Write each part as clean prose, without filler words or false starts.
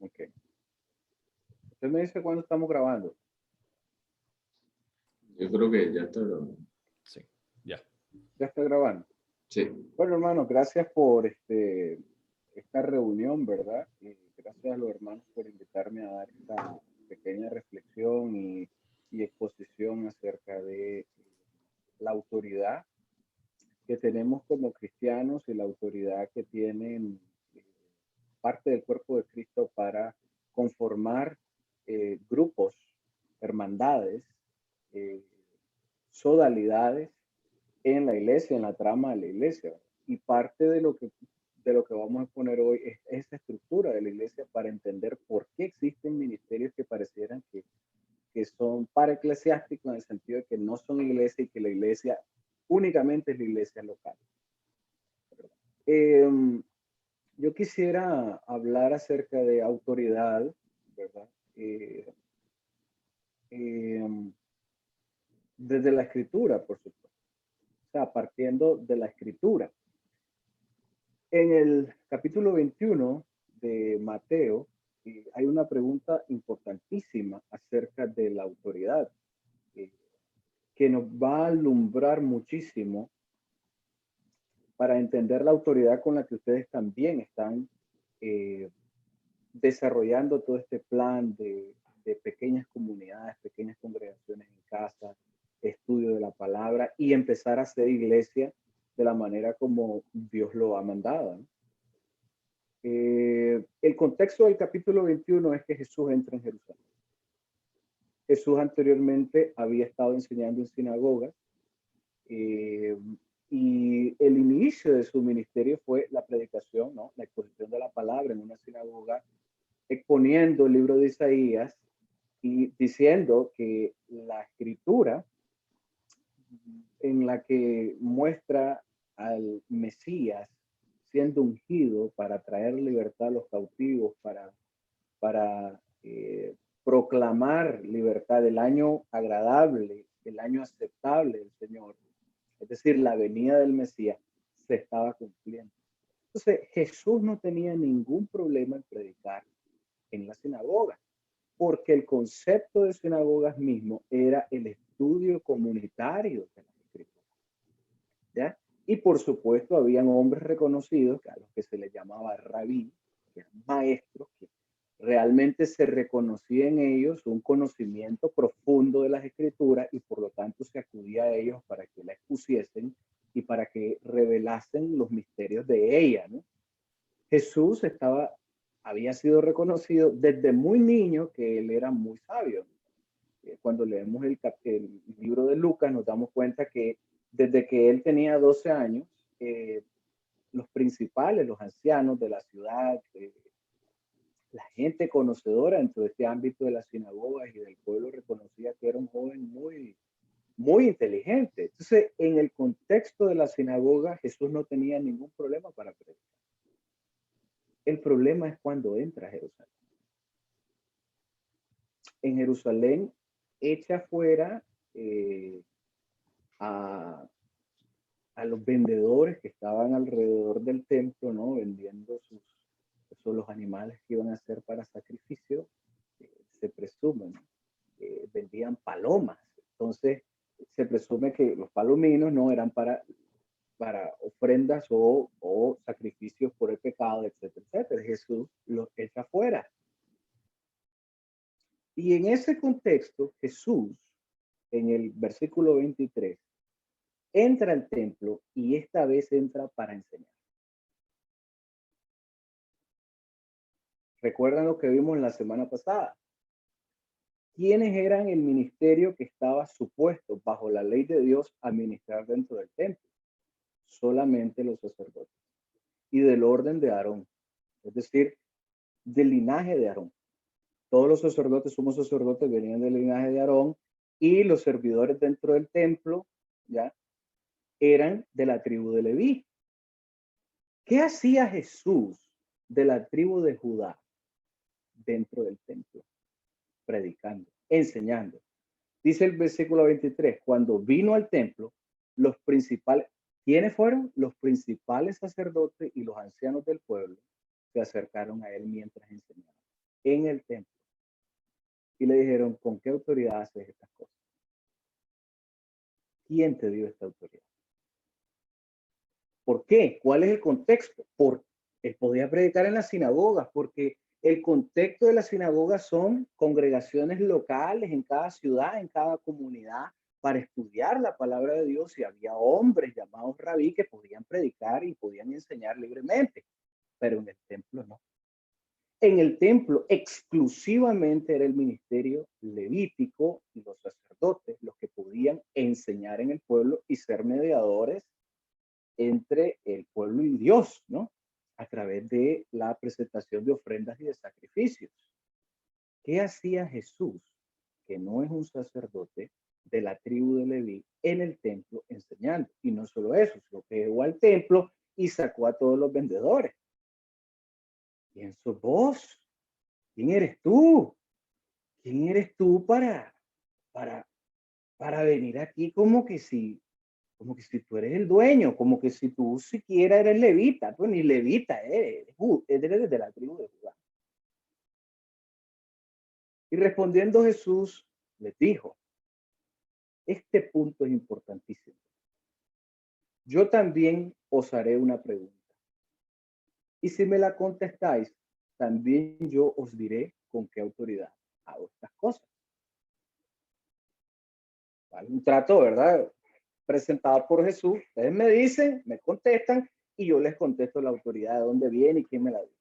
Ok. Usted me dice cuándo estamos grabando. Yo creo que ya está grabando. Sí, ya. Ya está grabando. Sí. Bueno, hermanos, gracias por esta reunión, ¿verdad? Gracias a los hermanos por invitarme a dar esta pequeña reflexión y exposición acerca de la autoridad que tenemos como cristianos y la autoridad que tienen parte del cuerpo de Cristo para conformar grupos, hermandades, eh, sodalidades en la iglesia, en la trama de la iglesia. Y parte de lo que vamos a exponer hoy es esa estructura de la iglesia para entender por qué existen ministerios que parecieran que son paraeclesiásticos en el sentido de que no son iglesia y que la iglesia únicamente es la iglesia local. Yo quisiera hablar acerca de autoridad, ¿verdad? Desde la escritura, por supuesto. O sea, partiendo de la escritura. En el capítulo 21 de Mateo, hay una pregunta importantísima acerca de la autoridad, que nos va a alumbrar muchísimo para entender la autoridad con la que ustedes también están desarrollando todo este plan de pequeñas comunidades, pequeñas congregaciones en casa, estudio de la palabra y empezar a hacer iglesia de la manera como Dios lo ha mandado, ¿no? El contexto del capítulo 21 es que Jesús entra en Jerusalén. Jesús anteriormente había estado enseñando en sinagogas y el inicio de su ministerio fue la predicación, ¿no? La exposición de la palabra en una sinagoga, exponiendo el libro de Isaías y diciendo que la escritura en la que muestra al Mesías siendo ungido para traer libertad a los cautivos, para proclamar libertad, el año agradable, el año aceptable del Señor, es decir, la venida del Mesías, se estaba cumpliendo. Entonces, Jesús no tenía ningún problema en predicar en la sinagoga, porque el concepto de sinagogas mismo era el estudio comunitario de las escrituras, ¿ya? Y por supuesto, habían hombres reconocidos, a los que se les llamaba rabí, que eran maestros, que realmente se reconocía en ellos un conocimiento profundo de las escrituras y por lo tanto se acudía a ellos para que la expusiesen y para que revelasen los misterios de ella, ¿no? Jesús había sido reconocido desde muy niño que él era muy sabio. Cuando leemos el libro de Lucas nos damos cuenta que desde que él tenía 12 años, los principales, los ancianos de la ciudad, la gente conocedora dentro de este ámbito de las sinagogas y del pueblo reconocía que era un joven muy, muy inteligente. Entonces, en el contexto de la sinagoga, Jesús no tenía ningún problema para predicar. El problema es cuando entra a Jerusalén. En Jerusalén, echa fuera a los vendedores que estaban alrededor del templo, ¿no? Vendiendo los animales que iban a hacer para sacrificio, se presume, ¿no? Vendían palomas. Entonces, se presume que los palominos no eran para ofrendas o sacrificios por el pecado, etcétera, etcétera. Jesús los echa fuera. Y en ese contexto, Jesús, en el versículo 23, entra al templo y esta vez entra para enseñar. ¿Recuerdan lo que vimos la semana pasada? ¿Quiénes eran el ministerio que estaba supuesto bajo la ley de Dios a ministrar dentro del templo? Solamente los sacerdotes. Y del orden de Aarón, es decir, del linaje de Aarón. Todos los sacerdotes, somos sacerdotes, venían del linaje de Aarón y los servidores dentro del templo, ¿ya? Eran de la tribu de Leví. ¿Qué hacía Jesús de la tribu de Judá dentro del templo? Predicando, enseñando. Dice el versículo 23, cuando vino al templo, los principales, ¿quiénes fueron? Los principales sacerdotes y los ancianos del pueblo se acercaron a él mientras enseñaba. en el templo. Y le dijeron, ¿con qué autoridad haces estas cosas? ¿Quién te dio esta autoridad? ¿Por qué? ¿Cuál es el contexto? Porque él podía predicar en las sinagogas, porque el contexto de las sinagogas son congregaciones locales en cada ciudad, en cada comunidad, para estudiar la palabra de Dios, y había hombres llamados rabí que podían predicar y podían enseñar libremente, pero en el templo no. En el templo exclusivamente era el ministerio levítico y los sacerdotes los que podían enseñar en el pueblo y ser mediadores entre el pueblo y Dios, ¿no? A través de la presentación de ofrendas y de sacrificios. ¿Qué hacía Jesús, que no es un sacerdote de la tribu de Leví, en el templo enseñando? Y no solo eso, sino que llegó al templo y sacó a todos los vendedores. ¿Quién sos vos? ¿Quién eres tú? ¿Quién eres tú para venir aquí como que si tú eres el dueño, como que si tú siquiera eres levita? Pues ni levita eres de la tribu de Judá. Y respondiendo Jesús les dijo, este punto es importantísimo. Yo también os haré una pregunta. Y si me la contestáis, también yo os diré con qué autoridad hago estas cosas. ¿Vale? Un trato, ¿verdad? Presentado por Jesús. Ustedes me dicen, me contestan, y yo les contesto la autoridad de dónde viene y quién me la dio.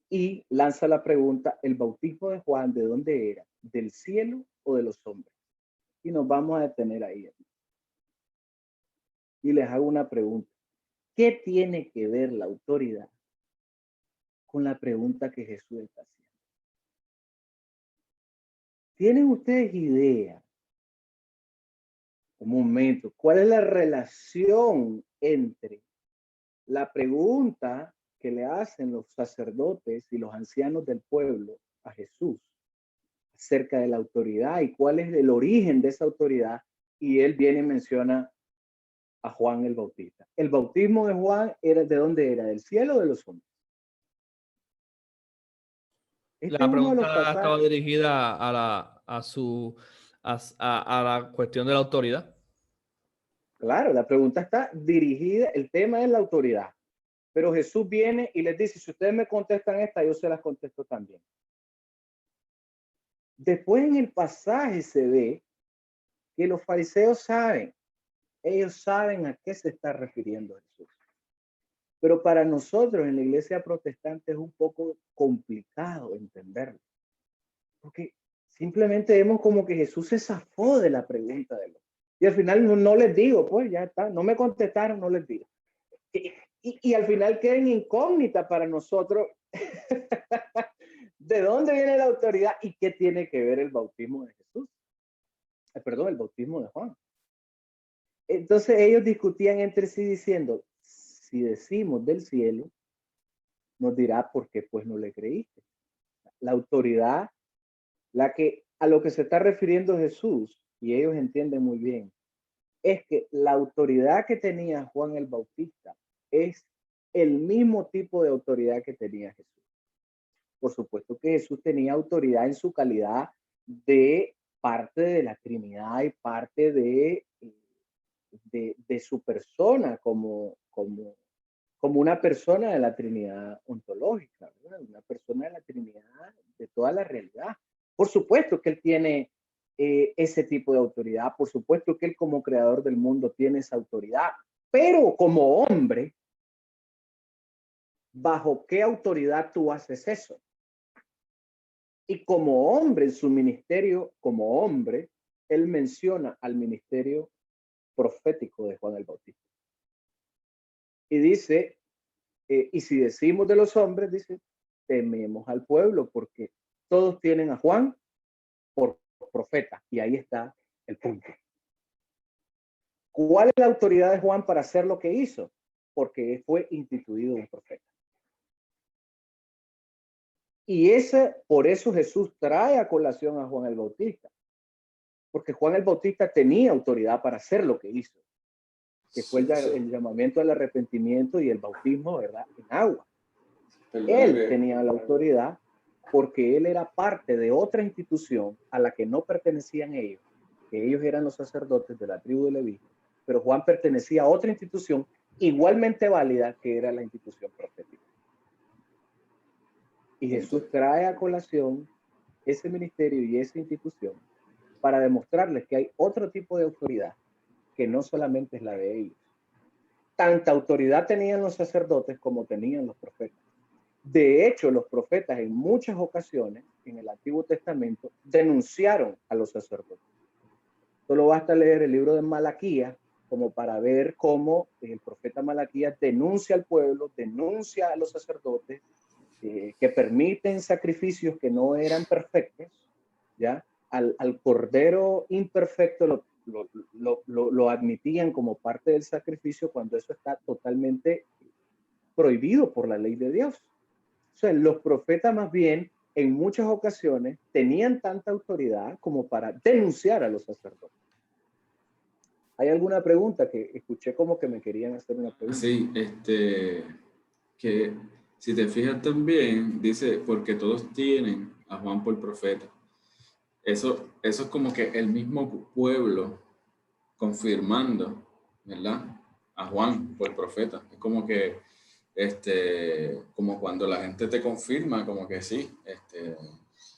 Y lanza la pregunta, ¿el bautismo de Juan de dónde era? ¿Del cielo o de los hombres? Y nos vamos a detener ahí. Y les hago una pregunta. ¿Qué tiene que ver la autoridad con la pregunta que Jesús está haciendo? ¿Tienen ustedes idea? Un momento, ¿cuál es la relación entre la pregunta que le hacen los sacerdotes y los ancianos del pueblo a Jesús acerca de la autoridad y cuál es el origen de esa autoridad? Y él viene y menciona a Juan el Bautista. ¿El bautismo de Juan era de dónde era? ¿Del cielo o de los hombres? Este La es uno de los pregunta estaba pasajes. dirigida a la cuestión de la autoridad. Claro, la pregunta está dirigida, el tema es la autoridad. Pero Jesús viene y les dice, si ustedes me contestan esta, yo se las contesto también. Después en el pasaje se ve que los fariseos saben, ellos saben a qué se está refiriendo Jesús. Pero para nosotros en la iglesia protestante es un poco complicado entenderlo. Porque simplemente vemos como que Jesús se zafó de la pregunta de los. Y al final no les digo, pues ya está, no me contestaron, no les digo. Y al final queda en incógnita para nosotros de dónde viene la autoridad y qué tiene que ver el bautismo de Jesús. Perdón, el bautismo de Juan. Entonces ellos discutían entre sí diciendo, si decimos del cielo, nos dirá por qué pues no le creíste. La autoridad, a lo que se está refiriendo Jesús, y ellos entienden muy bien, es que la autoridad que tenía Juan el Bautista es el mismo tipo de autoridad que tenía Jesús. Por supuesto que Jesús tenía autoridad en su calidad de parte de la Trinidad y parte de su persona como una persona de la Trinidad ontológica, ¿verdad? Una persona de la Trinidad de toda la realidad. Por supuesto que él tiene ese tipo de autoridad, por supuesto que él como creador del mundo tiene esa autoridad, pero como hombre, ¿bajo qué autoridad tú haces eso? Y como hombre, en su ministerio, como hombre, él menciona al ministerio profético de Juan el Bautista. Y dice, y si decimos de los hombres, dice, tememos al pueblo porque todos tienen a Juan por profeta. Y ahí está el punto. ¿Cuál es la autoridad de Juan para hacer lo que hizo? Porque fue instituido un profeta. Y por eso Jesús trae a colación a Juan el Bautista. Porque Juan el Bautista tenía autoridad para hacer lo que hizo, que fue el llamamiento al arrepentimiento y el bautismo, ¿verdad? En agua. Él tenía la autoridad porque él era parte de otra institución a la que no pertenecían ellos, que ellos eran los sacerdotes de la tribu de Leví, pero Juan pertenecía a otra institución igualmente válida, que era la institución profética. Y Jesús trae a colación ese ministerio y esa institución para demostrarles que hay otro tipo de autoridad que no solamente es la de ellos. Tanta autoridad tenían los sacerdotes como tenían los profetas. De hecho, los profetas en muchas ocasiones en el Antiguo Testamento denunciaron a los sacerdotes. Solo basta leer el libro de Malaquías como para ver cómo el profeta Malaquías denuncia al pueblo, denuncia a los sacerdotes que permiten sacrificios que no eran perfectos, ¿ya? Al cordero imperfecto lo admitían como parte del sacrificio cuando eso está totalmente prohibido por la ley de Dios. O sea, los profetas más bien en muchas ocasiones tenían tanta autoridad como para denunciar a los sacerdotes. ¿Hay alguna pregunta? Que escuché como que me querían hacer una pregunta. Sí, que si te fijas también, dice, porque todos tienen a Juan por profeta. Eso es como que el mismo pueblo confirmando, ¿verdad? A Juan por profeta. Es como que, como cuando la gente te confirma, como que sí,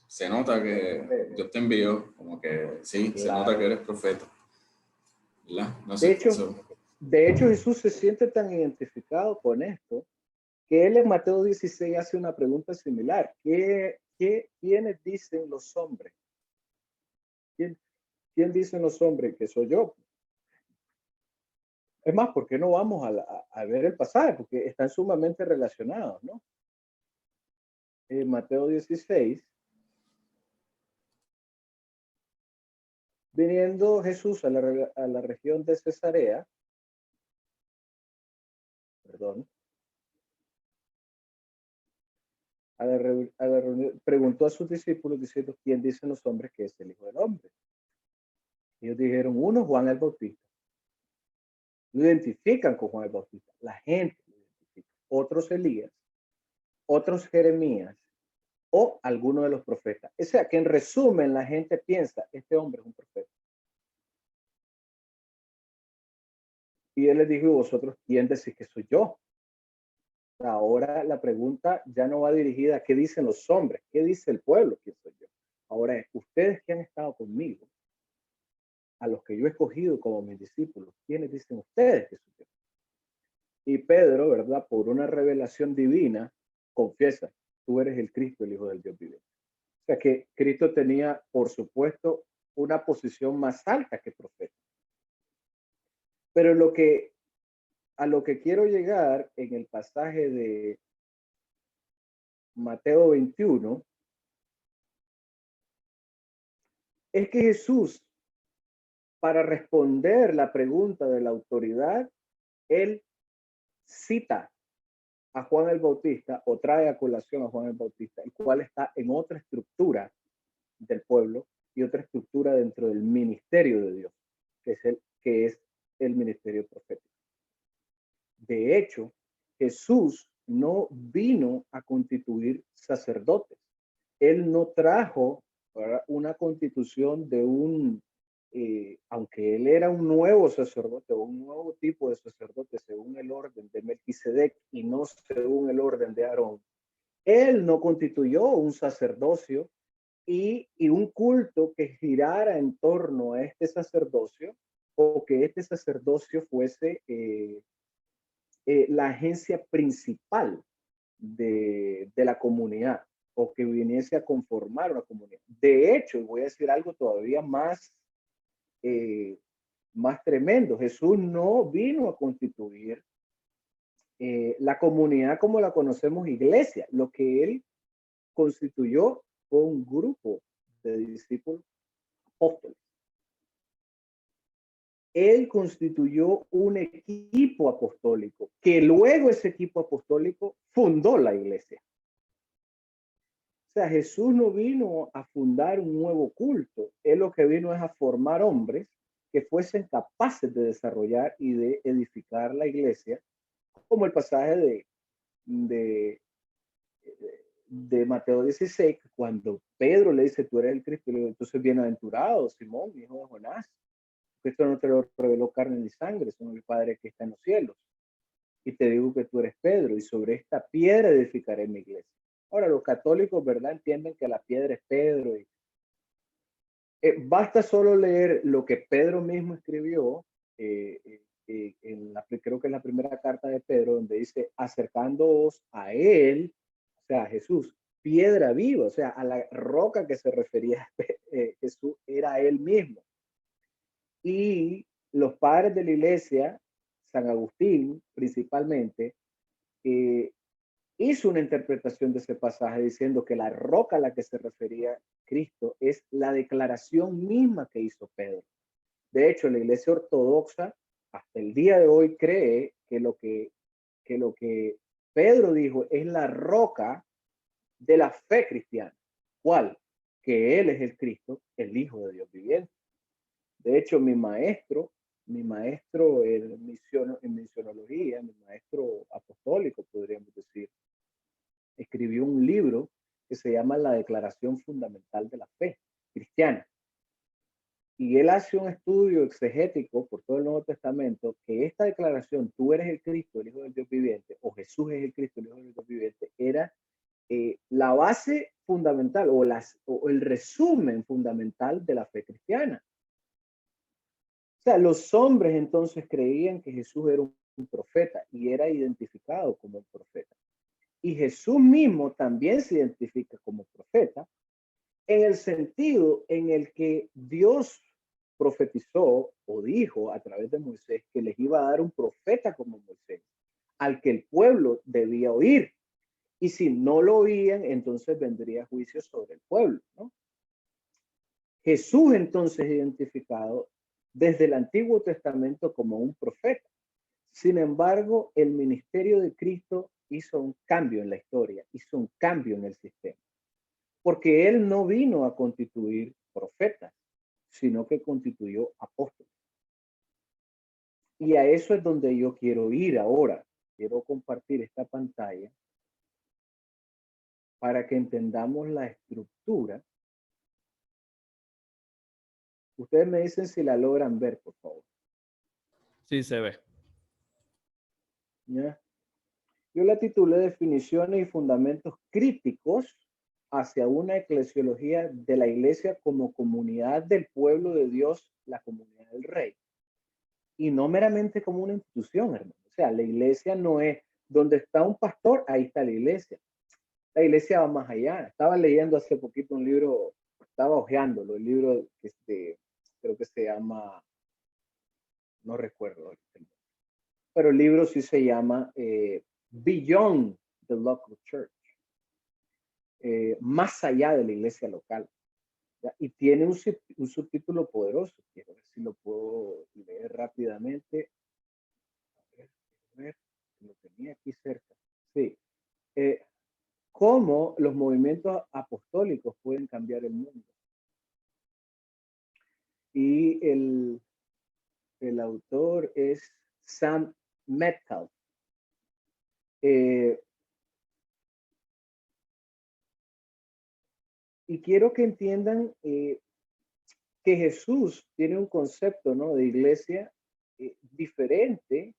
se nota que Dios te envió, como que sí, se nota que eres profeta. ¿Verdad? No sé, de hecho, Jesús se siente tan identificado con esto que él en Mateo 16 hace una pregunta similar. ¿Quiénes dicen los hombres? ¿Quién dicen los hombres que soy yo? Es más, ¿por qué no vamos a ver el pasaje? Porque están sumamente relacionados, ¿no? En Mateo 16, viniendo Jesús a la región de Cesarea, perdón, a la reunión, preguntó a sus discípulos diciendo, ¿quién dicen los hombres que es el Hijo del Hombre? Ellos dijeron, uno, Juan el Bautista. Lo identifican con Juan el Bautista. La gente lo identifica. Otros Elías, otros Jeremías o alguno de los profetas. O sea, que en resumen la gente piensa, este hombre es un profeta. Y él les dijo, vosotros, ¿quién decís que soy yo? Ahora la pregunta ya no va dirigida a qué dicen los hombres, qué dice el pueblo, quién soy yo. Ahora es, ustedes que han estado conmigo, a los que yo he escogido como mis discípulos, ¿quiénes dicen ustedes que soy yo? Y Pedro, ¿verdad? Por una revelación divina, confiesa, tú eres el Cristo, el Hijo del Dios viviente. O sea que Cristo tenía, por supuesto, una posición más alta que profeta. Pero a lo que quiero llegar en el pasaje de Mateo 21 es que Jesús, para responder la pregunta de la autoridad, él cita a Juan el Bautista o trae a colación a Juan el Bautista, el cual está en otra estructura del pueblo y otra estructura dentro del ministerio de Dios, que es el ministerio profético. De hecho, Jesús no vino a constituir sacerdotes. Él no trajo una constitución de aunque él era un nuevo sacerdote o un nuevo tipo de sacerdote según el orden de Melquisedec y no según el orden de Aarón, él no constituyó un sacerdocio y un culto que girara en torno a este sacerdocio o que este sacerdocio fuese la agencia principal de la comunidad o que viniese a conformar una comunidad. De hecho, voy a decir algo todavía más tremendo. Jesús no vino a constituir la comunidad como la conocemos iglesia. Lo que él constituyó fue un grupo de discípulos apóstoles. Él constituyó un equipo apostólico, que luego ese equipo apostólico fundó la iglesia. O sea, Jesús no vino a fundar un nuevo culto. Él lo que vino es a formar hombres que fuesen capaces de desarrollar y de edificar la iglesia, como el pasaje de de Mateo 16, cuando Pedro le dice, tú eres el Cristo, le digo, entonces bienaventurado, Simón, hijo de Jonás, que esto no te lo reveló carne ni sangre, sino el Padre que está en los cielos. Y te digo que tú eres Pedro, y sobre esta piedra edificaré mi iglesia. Ahora, los católicos, ¿verdad? Entienden que la piedra es Pedro. Basta solo leer lo que Pedro mismo escribió, creo que es la primera carta de Pedro, donde dice, acercándoos a él, o sea, a Jesús, piedra viva, o sea, a la roca que se refería Jesús, era él mismo. Y los padres de la iglesia, San Agustín principalmente, hizo una interpretación de ese pasaje diciendo que la roca a la que se refería Cristo es la declaración misma que hizo Pedro. De hecho, la iglesia ortodoxa hasta el día de hoy cree que lo que Pedro dijo es la roca de la fe cristiana. ¿Cuál? Que él es el Cristo, el Hijo de Dios viviente. De hecho, mi maestro en misionología, mi maestro apostólico, podríamos decir, escribió un libro que se llama La Declaración Fundamental de la Fe Cristiana. Y él hace un estudio exegético por todo el Nuevo Testamento, que esta declaración, tú eres el Cristo, el Hijo del Dios viviente, o Jesús es el Cristo, el Hijo del Dios viviente, era la base fundamental o el resumen fundamental de la fe cristiana. O sea, los hombres entonces creían que Jesús era un profeta y era identificado como un profeta. Y Jesús mismo también se identifica como profeta en el sentido en el que Dios profetizó o dijo a través de Moisés que les iba a dar un profeta como Moisés, al que el pueblo debía oír. Y si no lo oían, entonces vendría juicio sobre el pueblo, ¿no? Jesús entonces identificado desde el Antiguo Testamento como un profeta. Sin embargo, el ministerio de Cristo hizo un cambio en la historia, hizo un cambio en el sistema, porque él no vino a constituir profetas, sino que constituyó apóstoles. Y a eso es donde yo quiero ir ahora. Quiero compartir esta pantalla para que entendamos la estructura. Ustedes me dicen si la logran ver, por favor. Sí, se ve. ¿Ya? Yo la titulé Definiciones y Fundamentos Críticos hacia una eclesiología de la iglesia como comunidad del pueblo de Dios, la comunidad del rey. Y no meramente como una institución, hermano. O sea, la iglesia no es donde está un pastor, ahí está la iglesia. La iglesia va más allá. Estaba leyendo hace poquito un libro, estaba hojeándolo, el libro que creo que se llama, no recuerdo, pero el libro sí se llama Beyond the Local Church, más allá de la iglesia local. ¿Ya? Y tiene un subtítulo poderoso, quiero ver si lo puedo leer rápidamente. A ver, lo tenía aquí cerca. Sí. Cómo los movimientos apostólicos pueden cambiar el mundo. Y el autor es Sam Metcalf. Y quiero que entiendan que Jesús tiene un concepto, ¿no?, de iglesia diferente,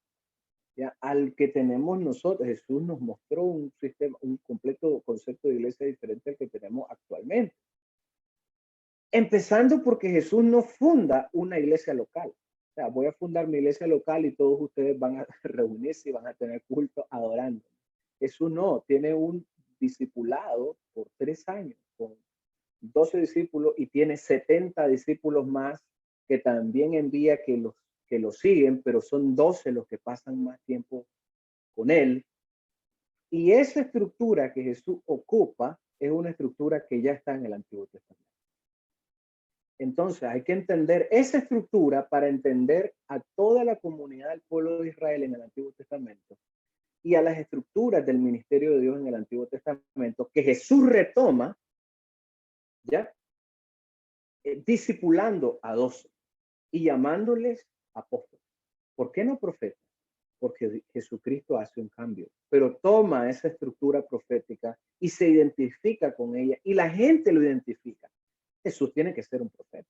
¿ya?, al que tenemos nosotros. Jesús nos mostró un sistema, un completo concepto de iglesia diferente al que tenemos actualmente. Empezando porque Jesús no funda una iglesia local. O sea, voy a fundar mi iglesia local y todos ustedes van a reunirse y van a tener culto adorando. Jesús no, tiene un discipulado por 3 años con 12 discípulos y tiene 70 discípulos más que también envía que lo siguen, pero son 12 los que pasan más tiempo con él. Y esa estructura que Jesús ocupa es una estructura que ya está en el Antiguo Testamento. Entonces hay que entender esa estructura para entender a toda la comunidad del pueblo de Israel en el Antiguo Testamento y a las estructuras del ministerio de Dios en el Antiguo Testamento que Jesús retoma, ¿ya? Discipulando a 12 y llamándoles apóstoles. ¿Por qué no profetas? porque Jesucristo hace un cambio, pero toma esa estructura profética y se identifica con ella y la gente lo identifica. Jesús tiene que ser un profeta,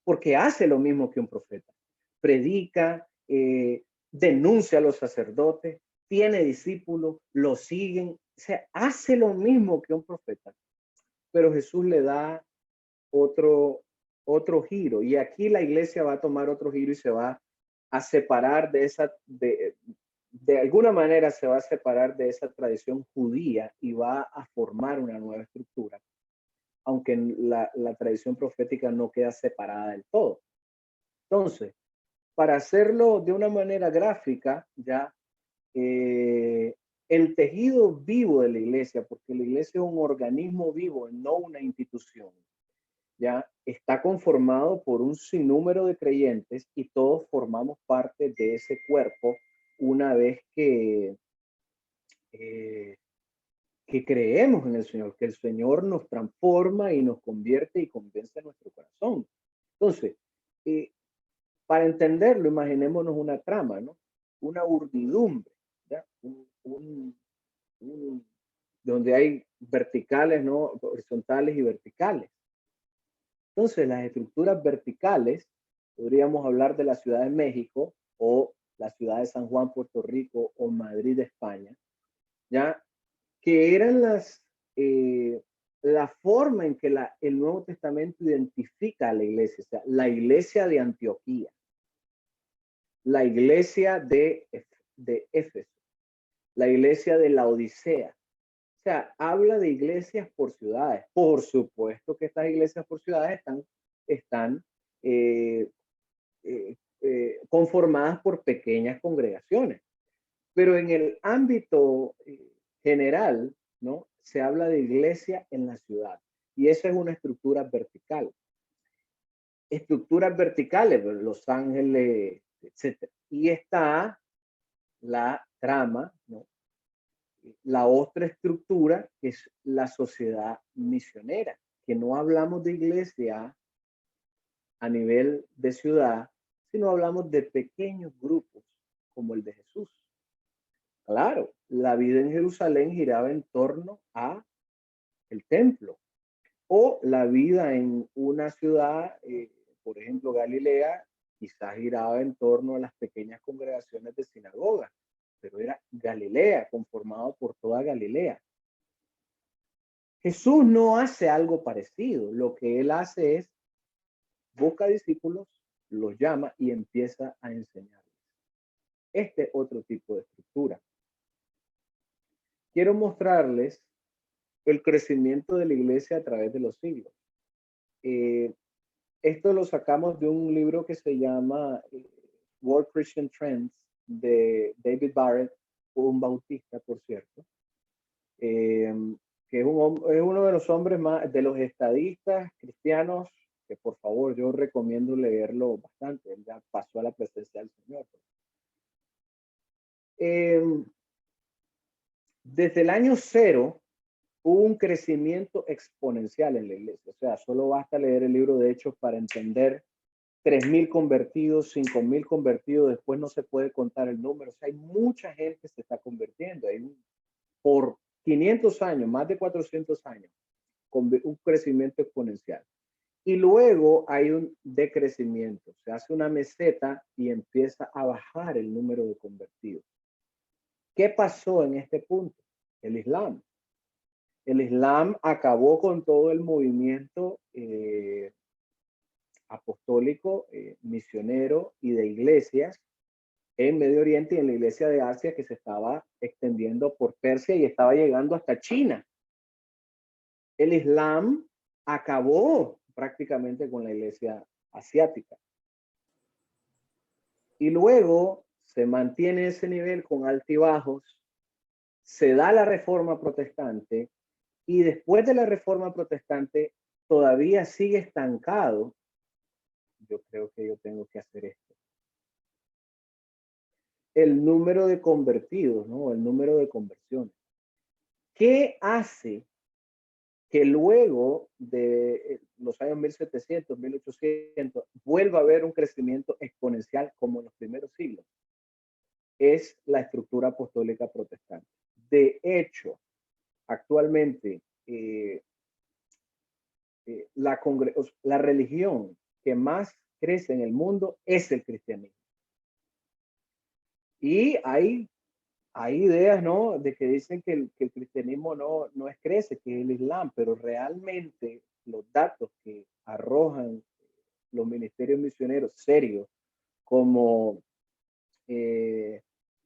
porque hace lo mismo que un profeta. Predica, denuncia a los sacerdotes, tiene discípulos, lo siguen, o sea, hace lo mismo que un profeta. Pero Jesús le da otro giro y aquí la iglesia va a tomar otro giro y se va a separar de alguna manera se va a separar de esa tradición judía y va a formar una nueva estructura, aunque la tradición profética no queda separada del todo. Entonces, para hacerlo de una manera gráfica, ya el tejido vivo de la iglesia, porque la iglesia es un organismo vivo, no una institución, ya está conformado por un sinnúmero de creyentes y todos formamos parte de ese cuerpo una vez eh, que creemos en el Señor, que el Señor nos transforma y nos convierte y convence nuestro corazón. Entonces, para entenderlo, imaginémonos una trama, ¿no? Una urdidumbre, ¿ya? Donde hay verticales, ¿no? Horizontales y verticales. Entonces, las estructuras verticales, podríamos hablar de la Ciudad de México o la ciudad de San Juan, Puerto Rico o Madrid, España, ya que eran la forma en que el Nuevo Testamento identifica a la iglesia, o sea, la iglesia de Antioquía, la iglesia de Éfeso, la iglesia de la Odisea. O sea, habla de iglesias por ciudades. Por supuesto que estas iglesias por ciudades están conformadas por pequeñas congregaciones. Pero en el ámbito general, ¿no? Se habla de iglesia en la ciudad. Y esa es una estructura vertical. Estructuras verticales, Los Ángeles, etc. Y está la trama, ¿no? La otra estructura es la sociedad misionera, que no hablamos de iglesia a nivel de ciudad, sino hablamos de pequeños grupos como el de Jesús. Claro, la vida en Jerusalén giraba en torno a el templo o la vida en una ciudad, por ejemplo, Galilea, quizás giraba en torno a las pequeñas congregaciones de sinagoga, pero era Galilea, conformado por toda Galilea. Jesús no hace algo parecido. Lo que él hace es busca discípulos, los llama y empieza a enseñarles. Este otro tipo de estructura. Quiero mostrarles el crecimiento de la iglesia a través de los siglos. Esto lo sacamos de un libro que se llama World Christian Trends de David Barrett, un bautista, por cierto, que es uno de los hombres más, de los estadistas cristianos, que por favor yo recomiendo leerlo bastante. Él ya pasó a la presencia del Señor. Desde el año 0 hubo un crecimiento exponencial en la iglesia. O sea, solo basta leer el libro de Hechos para entender 3,000 convertidos, 5,000 convertidos, después no se puede contar el número. O sea, hay mucha gente que se está convirtiendo. Por 500 años, más de 400 años, con un crecimiento exponencial. Y luego hay un decrecimiento. Se hace una meseta y empieza a bajar el número de convertidos. ¿Qué pasó en este punto? El Islam. El Islam acabó con todo el movimiento apostólico, misionero y de iglesias en Medio Oriente y en la iglesia de Asia, que se estaba extendiendo por Persia y estaba llegando hasta China. El Islam acabó prácticamente con la iglesia asiática. Y luego se mantiene ese nivel con altibajos, se da la reforma protestante y después de la reforma protestante todavía sigue estancado. Yo creo que yo tengo que hacer esto. El número de convertidos, ¿no? El número de conversiones. ¿Qué hace que luego de los años 1700, 1800, vuelva a haber un crecimiento exponencial como en los primeros siglos? es la estructura apostólica protestante. De hecho, actualmente la religión que más crece en el mundo es el cristianismo. Y hay ideas, ¿no?, de que dicen que el cristianismo no es crece, que es el Islam, pero realmente los datos que arrojan los ministerios misioneros serios, como,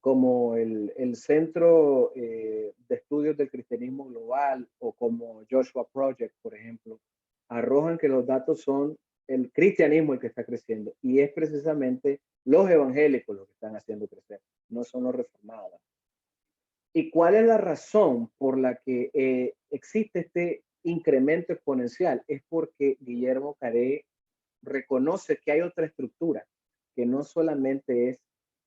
como el Centro de Estudios del Cristianismo Global o como Joshua Project, por ejemplo, arrojan que los datos son el cristianismo el que está creciendo, y es precisamente los evangélicos los que están haciendo crecer, no son los reformados. ¿Y cuál es la razón por la que existe este incremento exponencial? Es porque Guillermo Caré reconoce que hay otra estructura, que no solamente es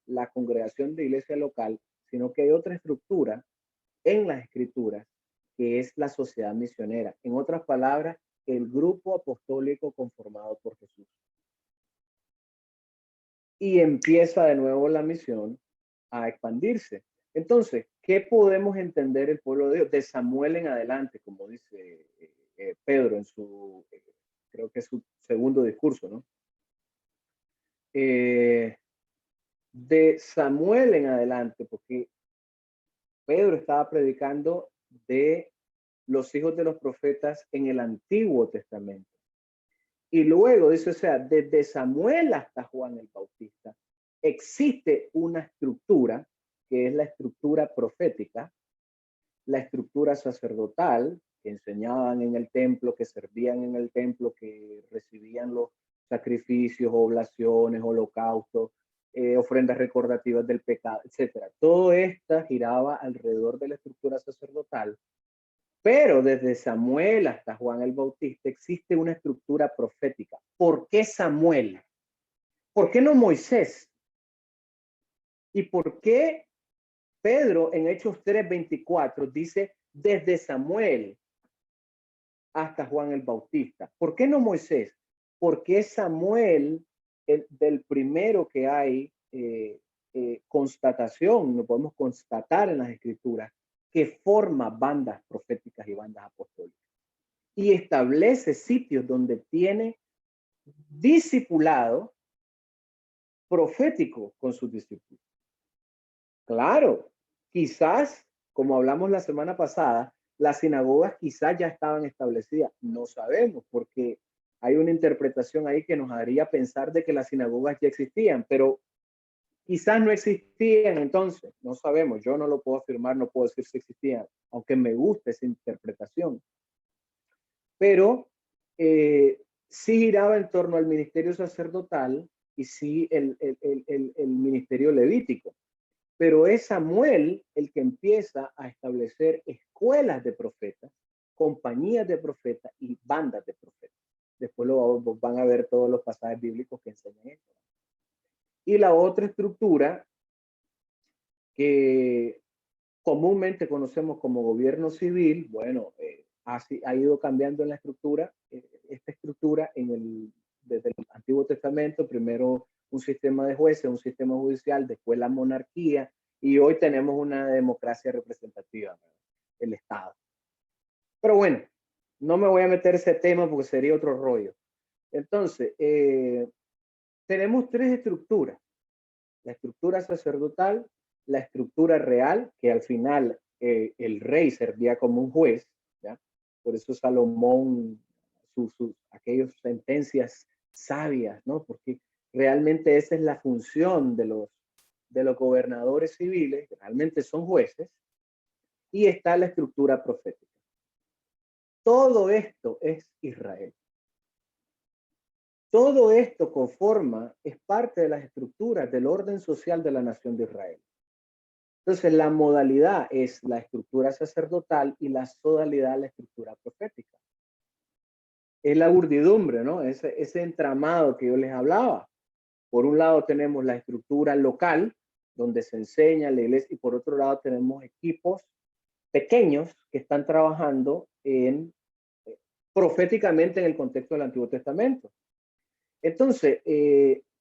la congregación de iglesia local, sino que hay otra estructura en las escrituras, que es la sociedad misionera. En otras palabras, el grupo apostólico conformado por Jesús. Y empieza de nuevo la misión a expandirse. Entonces, ¿qué podemos entender el pueblo de Dios? De Samuel en adelante, como dice Pedro en su, creo que es su segundo discurso, ¿no? De Samuel en adelante, porque Pedro estaba predicando de los hijos de los profetas en el Antiguo Testamento. Y luego dice, o sea, desde Samuel hasta Juan el Bautista, existe una estructura, que es la estructura profética, la estructura sacerdotal, que enseñaban en el templo, que servían en el templo, que recibían los sacrificios, oblaciones, holocaustos, ofrendas recordativas del pecado, etc. Todo esto giraba alrededor de la estructura sacerdotal. Pero desde Samuel hasta Juan el Bautista existe una estructura profética. ¿Por qué Samuel? ¿Por qué no Moisés? ¿Y por qué Pedro en Hechos 3:24 dice desde Samuel hasta Juan el Bautista? ¿Por qué no Moisés? Porque Samuel, del primero que hay constatación, lo podemos constatar en las escrituras, que forma bandas proféticas y bandas apostólicas. Y establece sitios donde tiene discipulado profético con sus discípulos. Claro, quizás, como hablamos la semana pasada, las sinagogas quizás ya estaban establecidas. No sabemos, porque hay una interpretación ahí que nos haría pensar de que las sinagogas ya existían, pero quizás no existían entonces. No sabemos, yo no lo puedo afirmar, no puedo decir si existían, aunque me gusta esa interpretación. Pero sí giraba en torno al ministerio sacerdotal y sí el ministerio levítico. Pero es Samuel el que empieza a establecer escuelas de profetas, compañías de profetas y bandas de profetas. Después van a ver todos los pasajes bíblicos que enseñan esto. Y la otra estructura que comúnmente conocemos como gobierno civil, bueno, ha ido cambiando en la estructura, esta estructura desde el Antiguo Testamento, primero un sistema de jueces, un sistema judicial, después la monarquía, y hoy tenemos una democracia representativa, el Estado. Pero bueno, no me voy a meter ese tema porque sería otro rollo. Entonces, tenemos tres estructuras: la estructura sacerdotal, la estructura real, que al final el rey servía como un juez, ¿ya? Por eso Salomón, aquellas sentencias sabias, ¿no? Porque realmente esa es la función de los gobernadores civiles, que realmente son jueces, y está la estructura profética. Todo esto es Israel. Todo esto conforma, es parte de las estructuras del orden social de la nación de Israel. Entonces, la modalidad es la estructura sacerdotal y la sodalidad la estructura profética. Es la urdidumbre, ¿no? Ese entramado que yo les hablaba. Por un lado tenemos la estructura local, donde se enseña la iglesia, y por otro lado tenemos equipos pequeños que están trabajando proféticamente en el contexto del Antiguo Testamento. Entonces,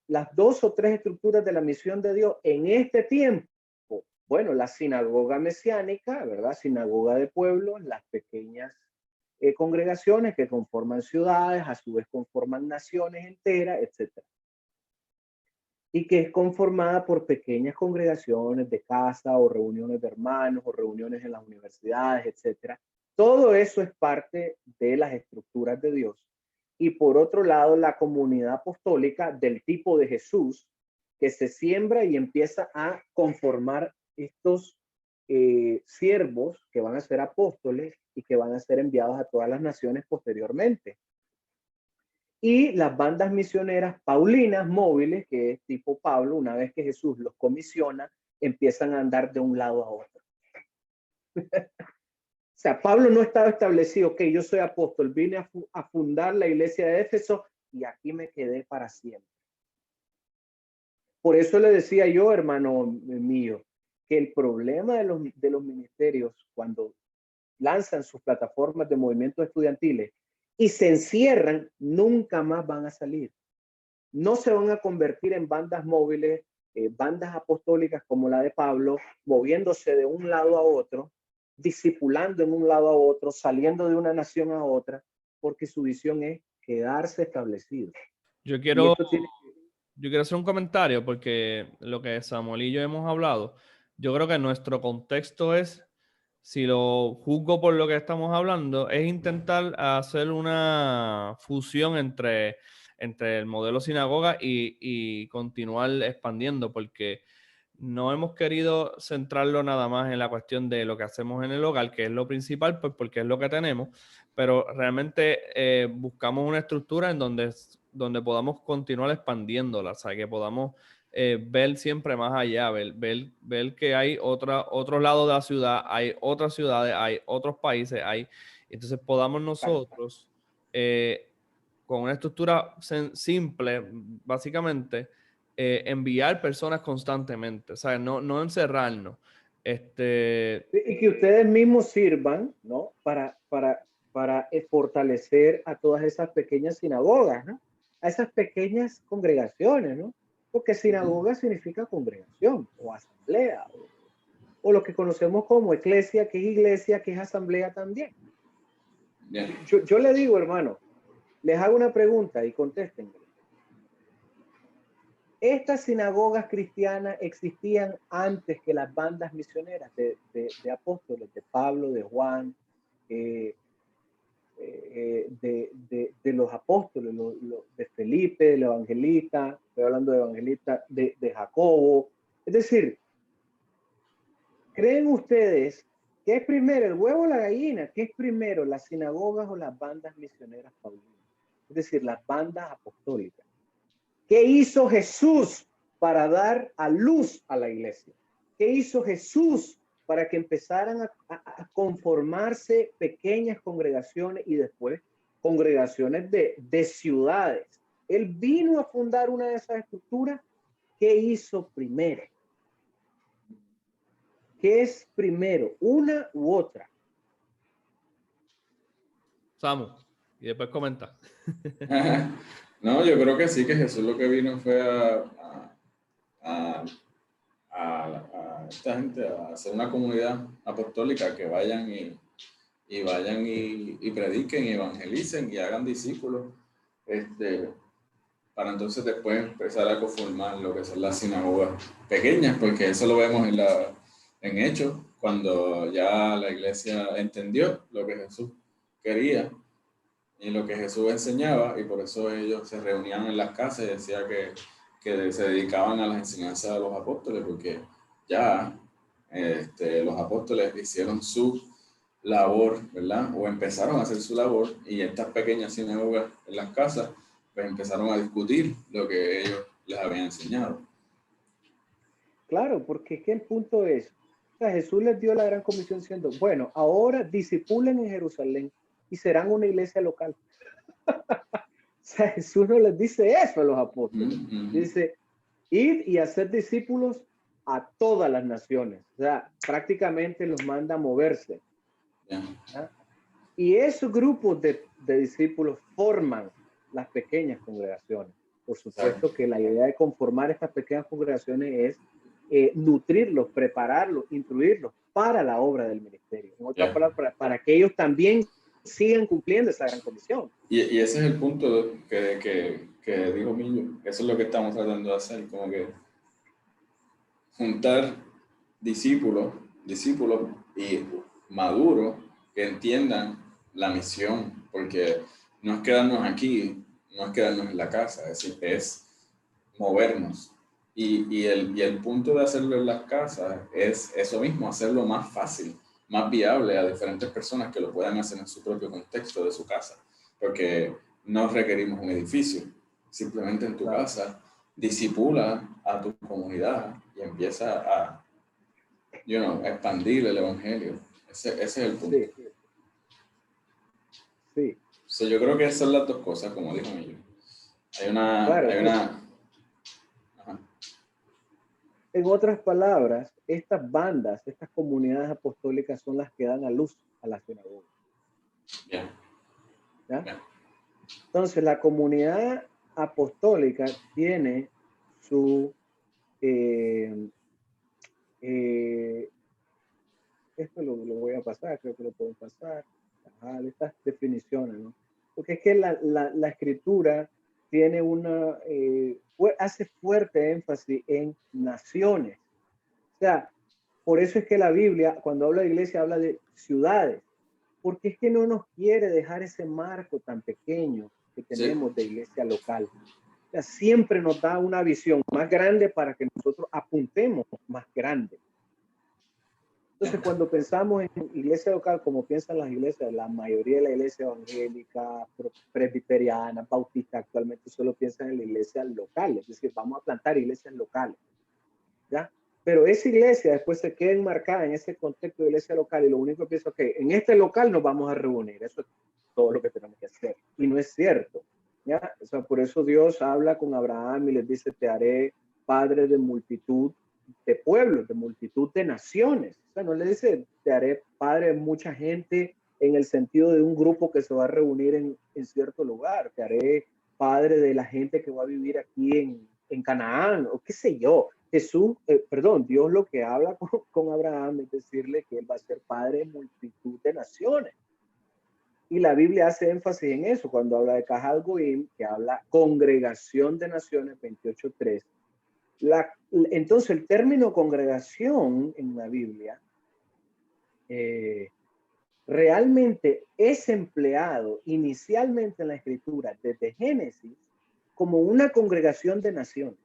las dos o tres estructuras de la misión de Dios en este tiempo Bueno, la sinagoga mesiánica, ¿verdad? Sinagoga de pueblos, las pequeñas congregaciones que conforman ciudades, a su vez conforman naciones enteras, etcétera. Y que es conformada por pequeñas congregaciones de casa o reuniones de hermanos o reuniones en las universidades, etcétera. Todo eso es parte de las estructuras de Dios. Y por otro lado, la comunidad apostólica del tipo de Jesús, que se siembra y empieza a conformar estos siervos que van a ser apóstoles y que van a ser enviados a todas las naciones posteriormente. Y las bandas misioneras paulinas móviles, que es tipo Pablo, una vez que Jesús los comisiona, empiezan a andar de un lado a otro. O sea, Pablo no estaba establecido, ok, yo soy apóstol, vine a fundar la iglesia de Éfeso y aquí me quedé para siempre. Por eso le decía yo, hermano mío, que el problema de los ministerios cuando lanzan sus plataformas de movimientos estudiantiles y se encierran, nunca más van a salir. No se van a convertir en bandas móviles, bandas apostólicas como la de Pablo, moviéndose de un lado a otro, discipulando en un lado a otro, saliendo de una nación a otra, porque su visión es quedarse establecido. Yo quiero hacer un comentario porque lo que Samuel y yo hemos hablado, yo creo que nuestro contexto es, si lo juzgo por lo que estamos hablando, es intentar hacer una fusión entre el modelo sinagoga y continuar expandiendo, porque no hemos querido centrarlo nada más en la cuestión de lo que hacemos en el hogar, que es lo principal, pues porque es lo que tenemos, pero realmente buscamos una estructura en donde podamos continuar expandiéndola, o sea, que podamos ver siempre más allá, ver que hay otro lado de la ciudad, hay otras ciudades, hay otros países, entonces podamos nosotros, con una estructura simple, básicamente, enviar personas constantemente, o sea, no encerrarnos. Y que ustedes mismos sirvan, ¿no? Para fortalecer a todas esas pequeñas sinagogas, ¿no? A esas pequeñas congregaciones, ¿no? Porque sinagoga significa congregación o asamblea, o lo que conocemos como iglesia, que es asamblea también. Yo le digo, hermano, les hago una pregunta y contesten. Estas sinagogas cristianas existían antes que las bandas misioneras de apóstoles, de Pablo, de Juan, de los apóstoles, de Felipe, del evangelista, estoy hablando de evangelista, de Jacobo. Es decir, ¿creen ustedes que es primero el huevo o la gallina? ¿Qué es primero, las sinagogas o las bandas misioneras paulinas? Es decir, las bandas apostólicas. ¿Qué hizo Jesús para dar a luz a la iglesia? ¿Qué hizo Jesús para que empezaran a conformarse pequeñas congregaciones y después congregaciones de ciudades? Él vino a fundar una de esas estructuras. ¿Qué hizo primero? ¿Qué es primero, una u otra? Samu, y después comenta. No, yo creo que sí, que Jesús lo que vino fue a esta gente a hacer una comunidad apostólica, que vayan y prediquen y evangelicen y hagan discípulos, para entonces después empezar a conformar lo que son las sinagogas pequeñas, porque eso lo vemos en Hechos, cuando ya la iglesia entendió lo que Jesús quería y lo que Jesús enseñaba, y por eso ellos se reunían en las casas y decía que se dedicaban a las enseñanzas de los apóstoles, porque ya los apóstoles hicieron su labor, ¿verdad? O empezaron a hacer su labor, y estas pequeñas sinagogas en las casas pues empezaron a discutir lo que ellos les habían enseñado. Claro, porque es que el punto es, o sea, Jesús les dio la gran comisión diciendo, bueno, ahora discipulen en Jerusalén y serán una iglesia local. O sea, Jesús no les dice eso a los apóstoles. Dice, id y hacer discípulos a todas las naciones. O sea, prácticamente los manda a moverse. ¿Ah? Y esos grupos de discípulos forman las pequeñas congregaciones. Por supuesto que la idea de conformar estas pequeñas congregaciones es nutrirlos, prepararlos, instruirlos para la obra del ministerio. En otras palabras, para que ellos también sigan cumpliendo esa gran comisión. Y ese es el punto que dijo Millo. Eso es lo que estamos tratando de hacer, como que juntar discípulos y maduros que entiendan la misión, porque no es quedarnos aquí, no es quedarnos en la casa, es movernos. Y el punto de hacerlo en las casas es eso mismo, hacerlo más fácil, más viable a diferentes personas que lo puedan hacer en su propio contexto de su casa, porque no requerimos un edificio, simplemente en tu casa disipula a tu comunidad y empieza a expandir el evangelio. Ese es el punto. Sí. So, yo creo que esas son las dos cosas, como dijo Millo. Hay una En otras palabras, estas bandas, estas comunidades apostólicas son las que dan a luz a la sinagoga. ¿Ya? Entonces, la comunidad apostólica tiene su esto lo voy a pasar, creo que lo puedo pasar. Ajá, estas definiciones, ¿no? Porque es que la escritura tiene hace fuerte énfasis en naciones. O sea, por eso es que la Biblia, cuando habla de iglesia, habla de ciudades. Porque es que no nos quiere dejar ese marco tan pequeño que tenemos de iglesia local. O sea, siempre nos da una visión más grande para que nosotros apuntemos más grande. Entonces, cuando pensamos en iglesia local, como piensan las iglesias, la mayoría de la iglesia evangélica, presbiteriana, bautista, actualmente solo piensan en la iglesia local, es decir, vamos a plantar iglesias locales, ¿ya? Pero esa iglesia después se queda enmarcada en ese contexto de iglesia local y lo único que piensa, que en este local nos vamos a reunir, eso es todo lo que tenemos que hacer. Y no es cierto, ¿ya? O sea, por eso Dios habla con Abraham y les dice, te haré padre de multitud de pueblos, de multitud de naciones. O sea, no le dice, te haré padre de mucha gente en el sentido de un grupo que se va a reunir en cierto lugar. Te haré padre de la gente que va a vivir aquí en Canaán, o qué sé yo. Dios lo que habla con Abraham es decirle que él va a ser padre de multitud de naciones. Y la Biblia hace énfasis en eso cuando habla de Kahal Goim, que habla congregación de naciones, 28:3. Entonces, el término congregación en la Biblia realmente es empleado inicialmente en la Escritura desde Génesis como una congregación de naciones.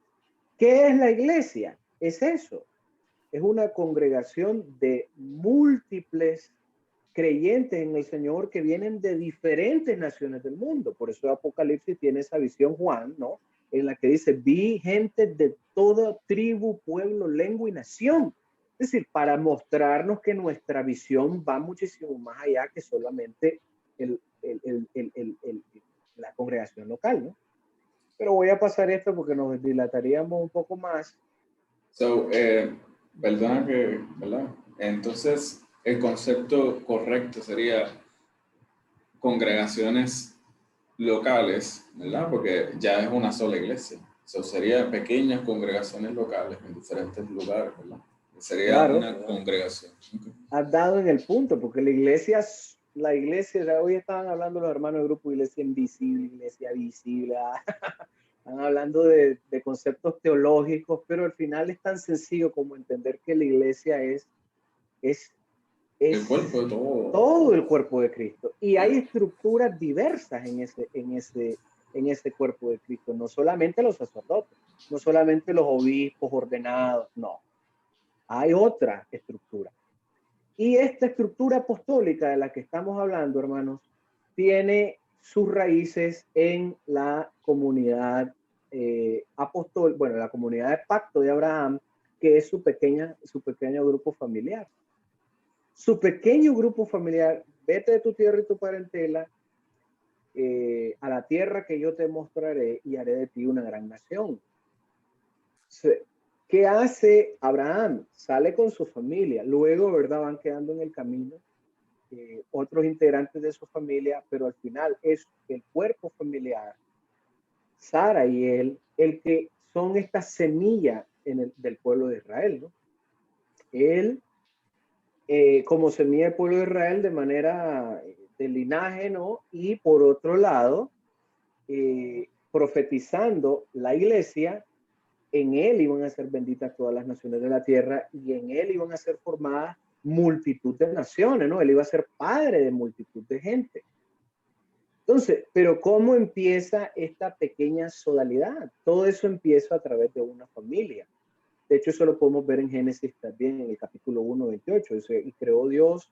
¿Qué es la iglesia? Es eso. Es una congregación de múltiples creyentes en el Señor que vienen de diferentes naciones del mundo. Por eso Apocalipsis tiene esa visión, Juan, ¿no? En la que dice, vi gente de toda tribu, pueblo, lengua y nación. Es decir, para mostrarnos que nuestra visión va muchísimo más allá que solamente la congregación local, ¿no? Pero voy a pasar esto porque nos dilataríamos un poco más. Perdona que, ¿verdad? Entonces, el concepto correcto sería congregaciones locales, ¿verdad? Porque ya es una sola iglesia. Sería pequeñas congregaciones locales en diferentes lugares, ¿verdad? Sería una congregación. Okay. Has dado en el punto, porque la iglesia, hoy estaban hablando los hermanos del grupo Iglesia Invisible, Iglesia Visible, están hablando de conceptos teológicos, pero al final es tan sencillo como entender que la iglesia es el cuerpo de todo el cuerpo de Cristo. Y hay estructuras diversas en ese cuerpo de Cristo, no solamente los sacerdotes, no solamente los obispos ordenados, no. Hay otra estructura. Y esta estructura apostólica de la que estamos hablando, hermanos, tiene sus raíces en la comunidad la comunidad de pacto de Abraham, que es su pequeño grupo familiar. Su pequeño grupo familiar, vete de tu tierra y tu parentela a la tierra que yo te mostraré y haré de ti una gran nación. ¿Qué hace Abraham? Sale con su familia. Luego, ¿verdad? Van quedando en el camino otros integrantes de su familia, pero al final es el cuerpo familiar, Sara y él, el que son esta semilla del pueblo de Israel, ¿no? Él, como semilla del pueblo de Israel de manera de linaje, ¿no? Y por otro lado, profetizando la iglesia, en él iban a ser benditas todas las naciones de la tierra y en él iban a ser formadas multitud de naciones, ¿no? Él iba a ser padre de multitud de gente. Entonces, pero ¿cómo empieza esta pequeña sodalidad? Todo eso empieza a través de una familia. De hecho, eso lo podemos ver en Génesis también, en el capítulo 1, 28. Dice, y creó Dios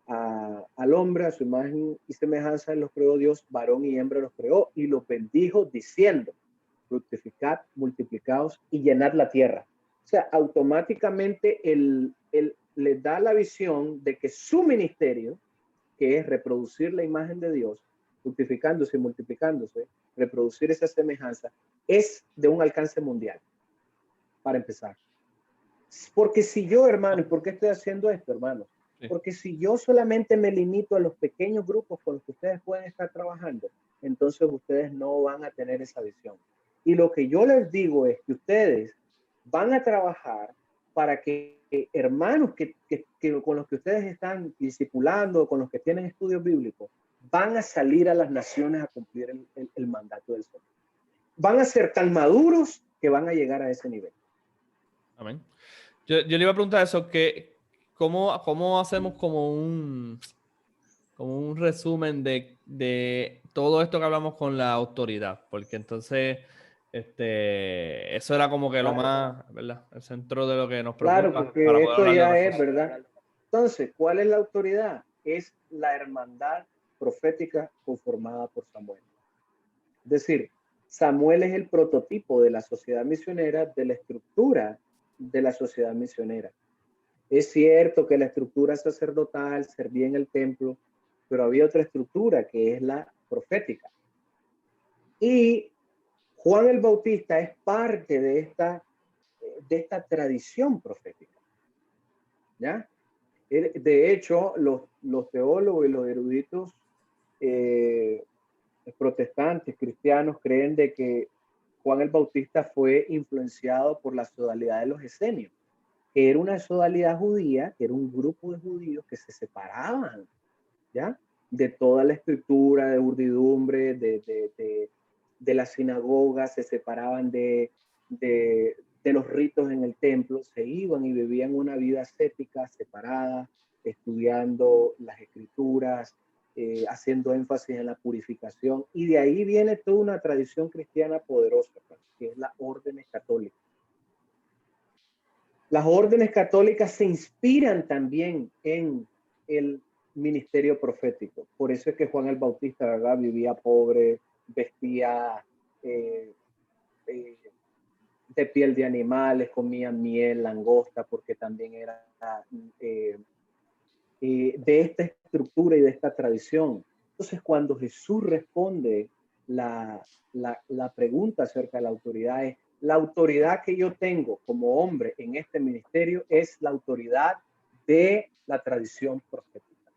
al hombre, a su imagen y semejanza, los creó Dios, varón y hembra los creó, y los bendijo diciendo, fructificad, multiplicaos y llenad la tierra. O sea, automáticamente él le da la visión de que su ministerio, que es reproducir la imagen de Dios, fructificándose y multiplicándose, reproducir esa semejanza, es de un alcance mundial, para empezar. Porque si yo, hermano, ¿y por qué estoy haciendo esto, hermano? Porque si yo solamente me limito a los pequeños grupos con los que ustedes pueden estar trabajando, entonces ustedes no van a tener esa visión. Y lo que yo les digo es que ustedes van a trabajar para que hermanos que con los que ustedes están discipulando, con los que tienen estudios bíblicos, van a salir a las naciones a cumplir el mandato del Señor. Van a ser tan maduros que van a llegar a ese nivel. Amén. Yo le iba a preguntar eso, que ¿cómo hacemos como un resumen de todo esto que hablamos con la autoridad? Porque entonces eso era como que lo más, ¿verdad? El centro de lo que nos preocupa. Claro, porque esto ya es, ¿verdad? Entonces, ¿cuál es la autoridad? Es la hermandad profética conformada por Samuel. Es decir, Samuel es el prototipo de la sociedad misionera, de la estructura de la sociedad misionera. Es cierto que la estructura sacerdotal servía en el templo, pero había otra estructura que es la profética. Y Juan el Bautista es parte de esta tradición profética. ¿Ya? De hecho, los teólogos y los eruditos protestantes, cristianos, creen de que Juan el Bautista fue influenciado por la sodalidad de los esenios, que era una sodalidad judía, que era un grupo de judíos que se separaban, ¿ya? De toda la escritura, de urdidumbre, de la sinagoga, se separaban de los ritos en el templo, se iban y vivían una vida ascética, separada, estudiando las escrituras, haciendo énfasis en la purificación. Y de ahí viene toda una tradición cristiana poderosa, que es la órdenes católicas. Las órdenes católicas se inspiran también en el ministerio profético. Por eso es que Juan el Bautista, ¿verdad?, vivía pobre, vestía de piel de animales, comía miel, langosta, porque también era de esta estructura y de esta tradición. Entonces, cuando Jesús responde la pregunta acerca de la autoridad, es la autoridad que yo tengo como hombre en este ministerio es la autoridad de la tradición profética.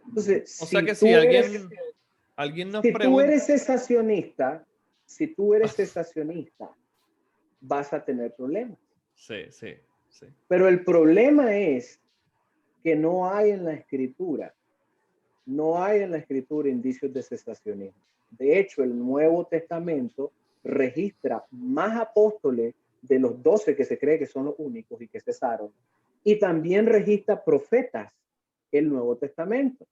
Entonces, o sea que si alguien nos pregunta, tú eres cesacionista, si tú eres cesacionista, vas a tener problemas. Sí. Pero el problema es que no hay en la escritura indicios de cesacionismo. De hecho, el Nuevo Testamento registra más apóstoles de los 12 que se cree que son los únicos y que cesaron, y también registra profetas el Nuevo Testamento.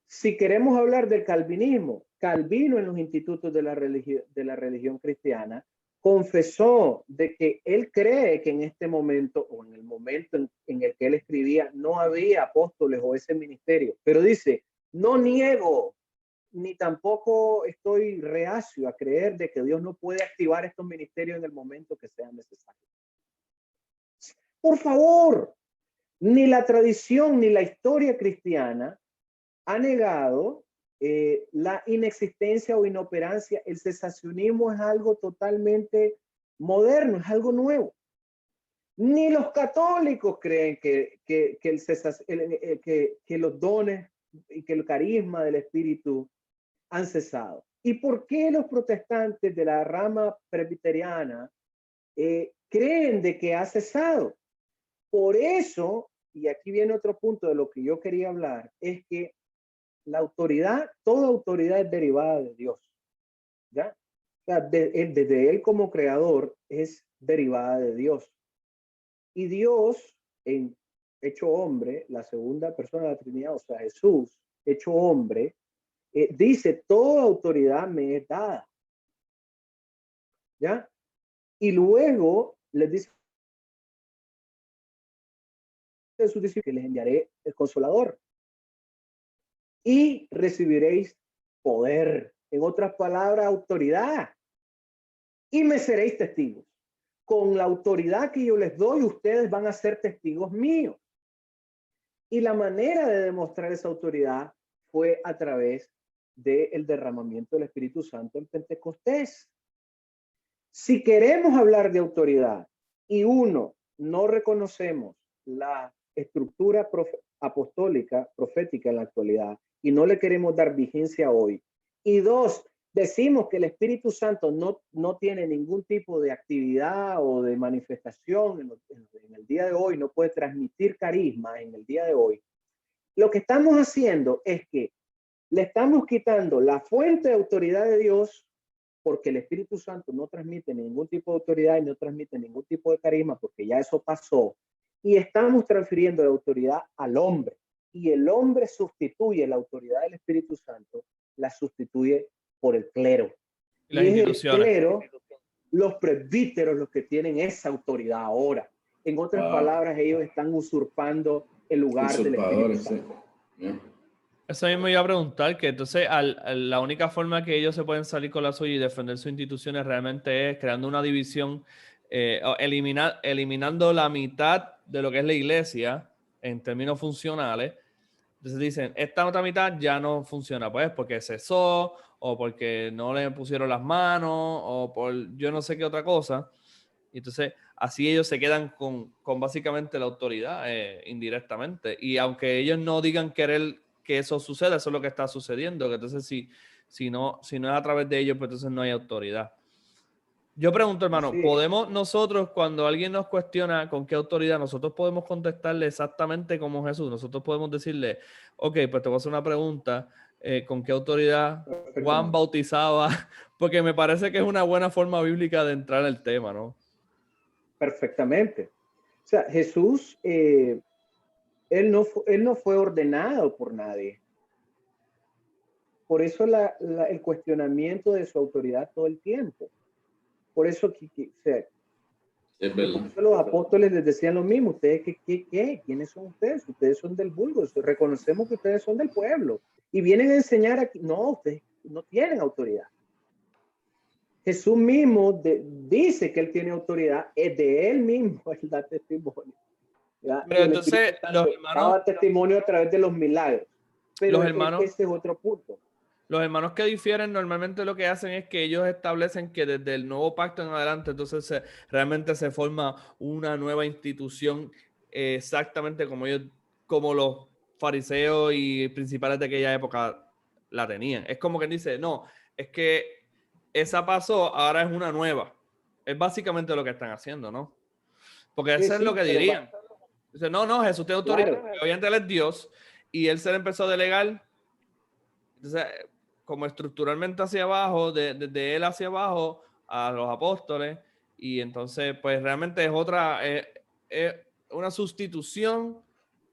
Si queremos hablar del calvinismo, Calvino en los institutos de la religión cristiana confesó de que él cree que en este momento o en el momento en el que él escribía no había apóstoles o ese ministerio, pero dice, no niego ni tampoco estoy reacio a creer de que Dios no puede activar estos ministerios en el momento que sea necesario. Por favor, ni la tradición ni la historia cristiana ha negado la inexistencia o inoperancia. El cesacionismo es algo totalmente moderno, es algo nuevo. Ni los católicos creen que los dones y que el carisma del Espíritu han cesado. ¿Y por qué los protestantes de la rama presbiteriana creen de que ha cesado? Por eso, y aquí viene otro punto de lo que yo quería hablar, es que la autoridad, toda autoridad es derivada de Dios, ¿ya? O sea, desde Él como creador es derivada de Dios. Y Dios, en hecho hombre, la segunda persona de la Trinidad, o sea, Jesús, hecho hombre, dice, toda autoridad me es dada, ¿ya? Y luego les dice a sus discípulos que les enviaré el Consolador y recibiréis poder, en otras palabras, autoridad, y me seréis testigos. Con la autoridad que yo les doy, ustedes van a ser testigos míos. Y la manera de demostrar esa autoridad fue a través del derramamiento del Espíritu Santo en Pentecostés. Si queremos hablar de autoridad y no reconocemos la estructura apostólica, profética en la actualidad y no le queremos dar vigencia hoy, y dos, decimos que el Espíritu Santo no tiene ningún tipo de actividad o de manifestación en el día de hoy, no puede transmitir carisma en el día de hoy, lo que estamos haciendo es que le estamos quitando la fuente de autoridad de Dios, porque el Espíritu Santo no transmite ningún tipo de autoridad y no transmite ningún tipo de carisma, porque ya eso pasó, y estamos transfiriendo la autoridad al hombre, y el hombre sustituye la autoridad del Espíritu Santo, la sustituye por el clero. Las y instituciones. es el clero, los presbíteros, los que tienen esa autoridad ahora. En otras palabras, ellos están usurpando el lugar del Espíritu Santo. Sí. Eso mismo iba a preguntar, que entonces la única forma que ellos se pueden salir con la suya y defender sus instituciones realmente es creando una división, eliminando la mitad de lo que es la iglesia en términos funcionales. Entonces dicen, esta otra mitad ya no funciona, pues porque cesó o porque no le pusieron las manos o por yo no sé qué otra cosa. Y entonces así ellos se quedan con básicamente la autoridad indirectamente. Y aunque ellos no digan querer que eso suceda, eso es lo que está sucediendo. Que entonces si no es a través de ellos, pues entonces no hay autoridad. Yo pregunto, hermano, Sí. ¿podemos nosotros, cuando alguien nos cuestiona con qué autoridad, nosotros podemos contestarle exactamente como Jesús? Nosotros podemos decirle, ok, pues te voy a hacer una pregunta, ¿con qué autoridad Juan bautizaba? Porque me parece que es una buena forma bíblica de entrar en el tema, ¿no? Perfectamente. O sea, Jesús, él no fue ordenado por nadie. Por eso el cuestionamiento de su autoridad todo el tiempo. Por eso, los apóstoles les decían lo mismo. ¿Ustedes qué? ¿Quiénes son ustedes? Ustedes son del vulgo. Reconocemos que ustedes son del pueblo. Y vienen a enseñar aquí. No, ustedes no tienen autoridad. Jesús mismo dice que él tiene autoridad. Es de él mismo. Él da testimonio. Pero entonces los hermanos daba testimonio a través de los milagros. Pero ese es otro punto. Los hermanos que difieren normalmente lo que hacen es que ellos establecen que desde el nuevo pacto en adelante entonces realmente se forma una nueva institución exactamente como los fariseos y principales de aquella época la tenían. Es como que dice, no, es que esa pasó, ahora es una nueva. Es básicamente lo que están haciendo, ¿no? Porque eso es lo que dirían. Dice, no, Jesús tiene autoridad, claro. Obviamente él es Dios y él se le empezó a delegar. Entonces, como estructuralmente hacia abajo, de él hacia abajo a los apóstoles, y entonces pues realmente es una sustitución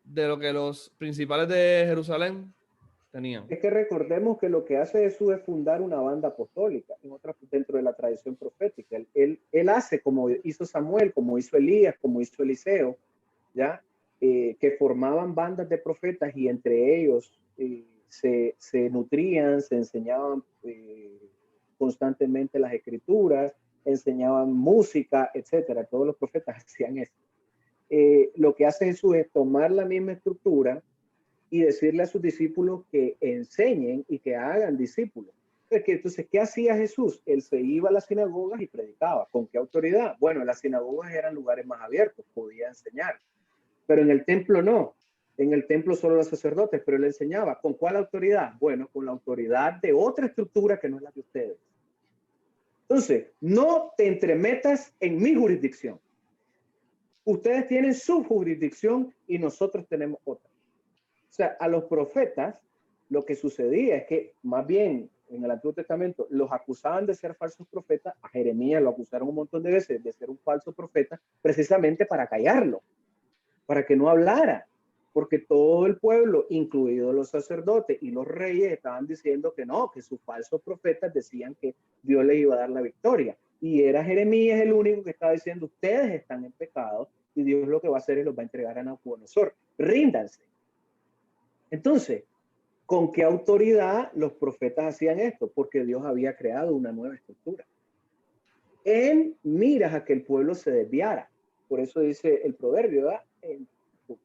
de lo que los principales de Jerusalén tenían. Es que recordemos que lo que hace Jesús es fundar una banda apostólica dentro de la tradición profética. Él hace como hizo Samuel, como hizo Elías, como hizo Eliseo, ¿ya? Que formaban bandas de profetas y entre ellos se nutrían, se enseñaban constantemente las escrituras, enseñaban música, etcétera. Todos los profetas hacían eso. Lo que hace Jesús es tomar la misma estructura y decirle a sus discípulos que enseñen y que hagan discípulos. Entonces, ¿qué hacía Jesús? Él se iba a las sinagogas y predicaba. ¿Con qué autoridad? Bueno, las sinagogas eran lugares más abiertos, podía enseñar. Pero en el templo no. En el templo solo los sacerdotes, pero él enseñaba. ¿Con cuál autoridad? Bueno, con la autoridad de otra estructura que no es la de ustedes. Entonces, no te entremetas en mi jurisdicción. Ustedes tienen su jurisdicción y nosotros tenemos otra. O sea, a los profetas lo que sucedía es que más bien en el Antiguo Testamento los acusaban de ser falsos profetas. A Jeremías lo acusaron un montón de veces de ser un falso profeta, precisamente para callarlo, para que no hablara, porque todo el pueblo, incluidos los sacerdotes y los reyes, estaban diciendo que no, que sus falsos profetas decían que Dios les iba a dar la victoria. Y era Jeremías el único que estaba diciendo, ustedes están en pecado y Dios lo que va a hacer es los va a entregar a Nabucodonosor. Ríndanse. Entonces, ¿con qué autoridad los profetas hacían esto? Porque Dios había creado una nueva estructura. En miras a que el pueblo se desviara. Por eso dice el proverbio, ¿verdad?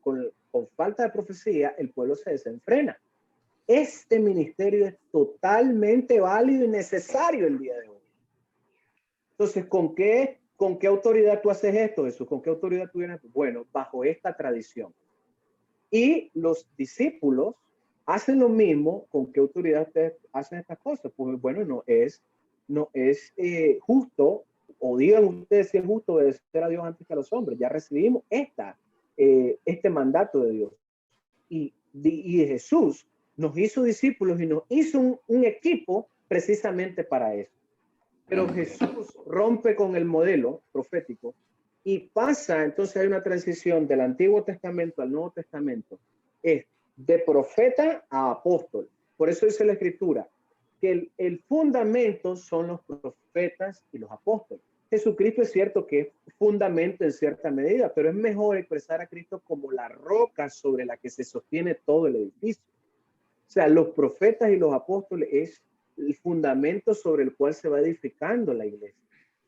Con falta de profecía, el pueblo se desenfrena. Este ministerio es totalmente válido y necesario el día de hoy. Entonces, ¿con qué autoridad tú haces esto, Jesús? ¿Con qué autoridad tú vienes? Bueno, bajo esta tradición. Y los discípulos hacen lo mismo. ¿Con qué autoridad ustedes hacen estas cosas? Pues bueno, no es justo, o digan ustedes si es justo obedecer a Dios antes que a los hombres. Ya recibimos este mandato de Dios. Y Jesús nos hizo discípulos y nos hizo un equipo precisamente para eso. Pero Jesús rompe con el modelo profético y pasa, entonces hay una transición del Antiguo Testamento al Nuevo Testamento. Es de profeta a apóstol. Por eso dice la Escritura que el fundamento son los profetas y los apóstoles. Jesucristo es cierto que es fundamento en cierta medida, pero es mejor expresar a Cristo como la roca sobre la que se sostiene todo el edificio. O sea, los profetas y los apóstoles es el fundamento sobre el cual se va edificando la iglesia.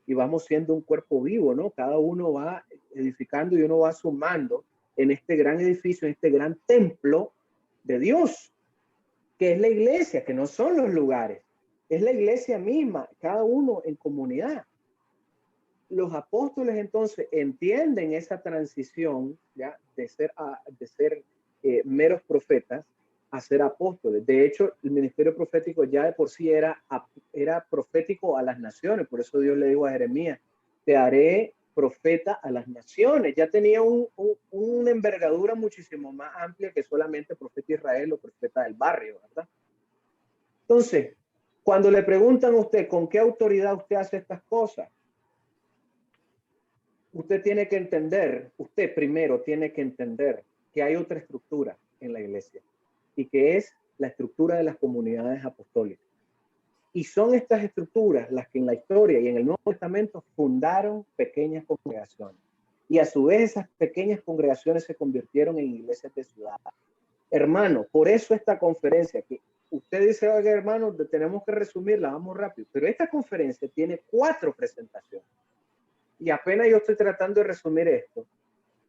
Y vamos siendo un cuerpo vivo, ¿no? Cada uno va edificando y uno va sumando en este gran edificio, en este gran templo de Dios, que es la iglesia, que no son los lugares, es la iglesia misma, cada uno en comunidad. Los apóstoles entonces entienden esa transición, ¿ya? de ser meros profetas a ser apóstoles. De hecho, el ministerio profético ya de por sí era profético a las naciones. Por eso Dios le dijo a Jeremías, te haré profeta a las naciones. Ya tenía una envergadura muchísimo más amplia que solamente profeta Israel o profeta del barrio, ¿verdad? Entonces, cuando le preguntan a usted con qué autoridad usted hace estas cosas, usted tiene que entender, usted primero tiene que entender que hay otra estructura en la iglesia y que es la estructura de las comunidades apostólicas. Y son estas estructuras las que en la historia y en el Nuevo Testamento fundaron pequeñas congregaciones. Y a su vez esas pequeñas congregaciones se convirtieron en iglesias de ciudad. Hermano, por eso esta conferencia, que usted dice, oiga hermano, tenemos que resumirla, vamos rápido. Pero esta conferencia tiene 4 presentaciones. Y apenas yo estoy tratando de resumir esto.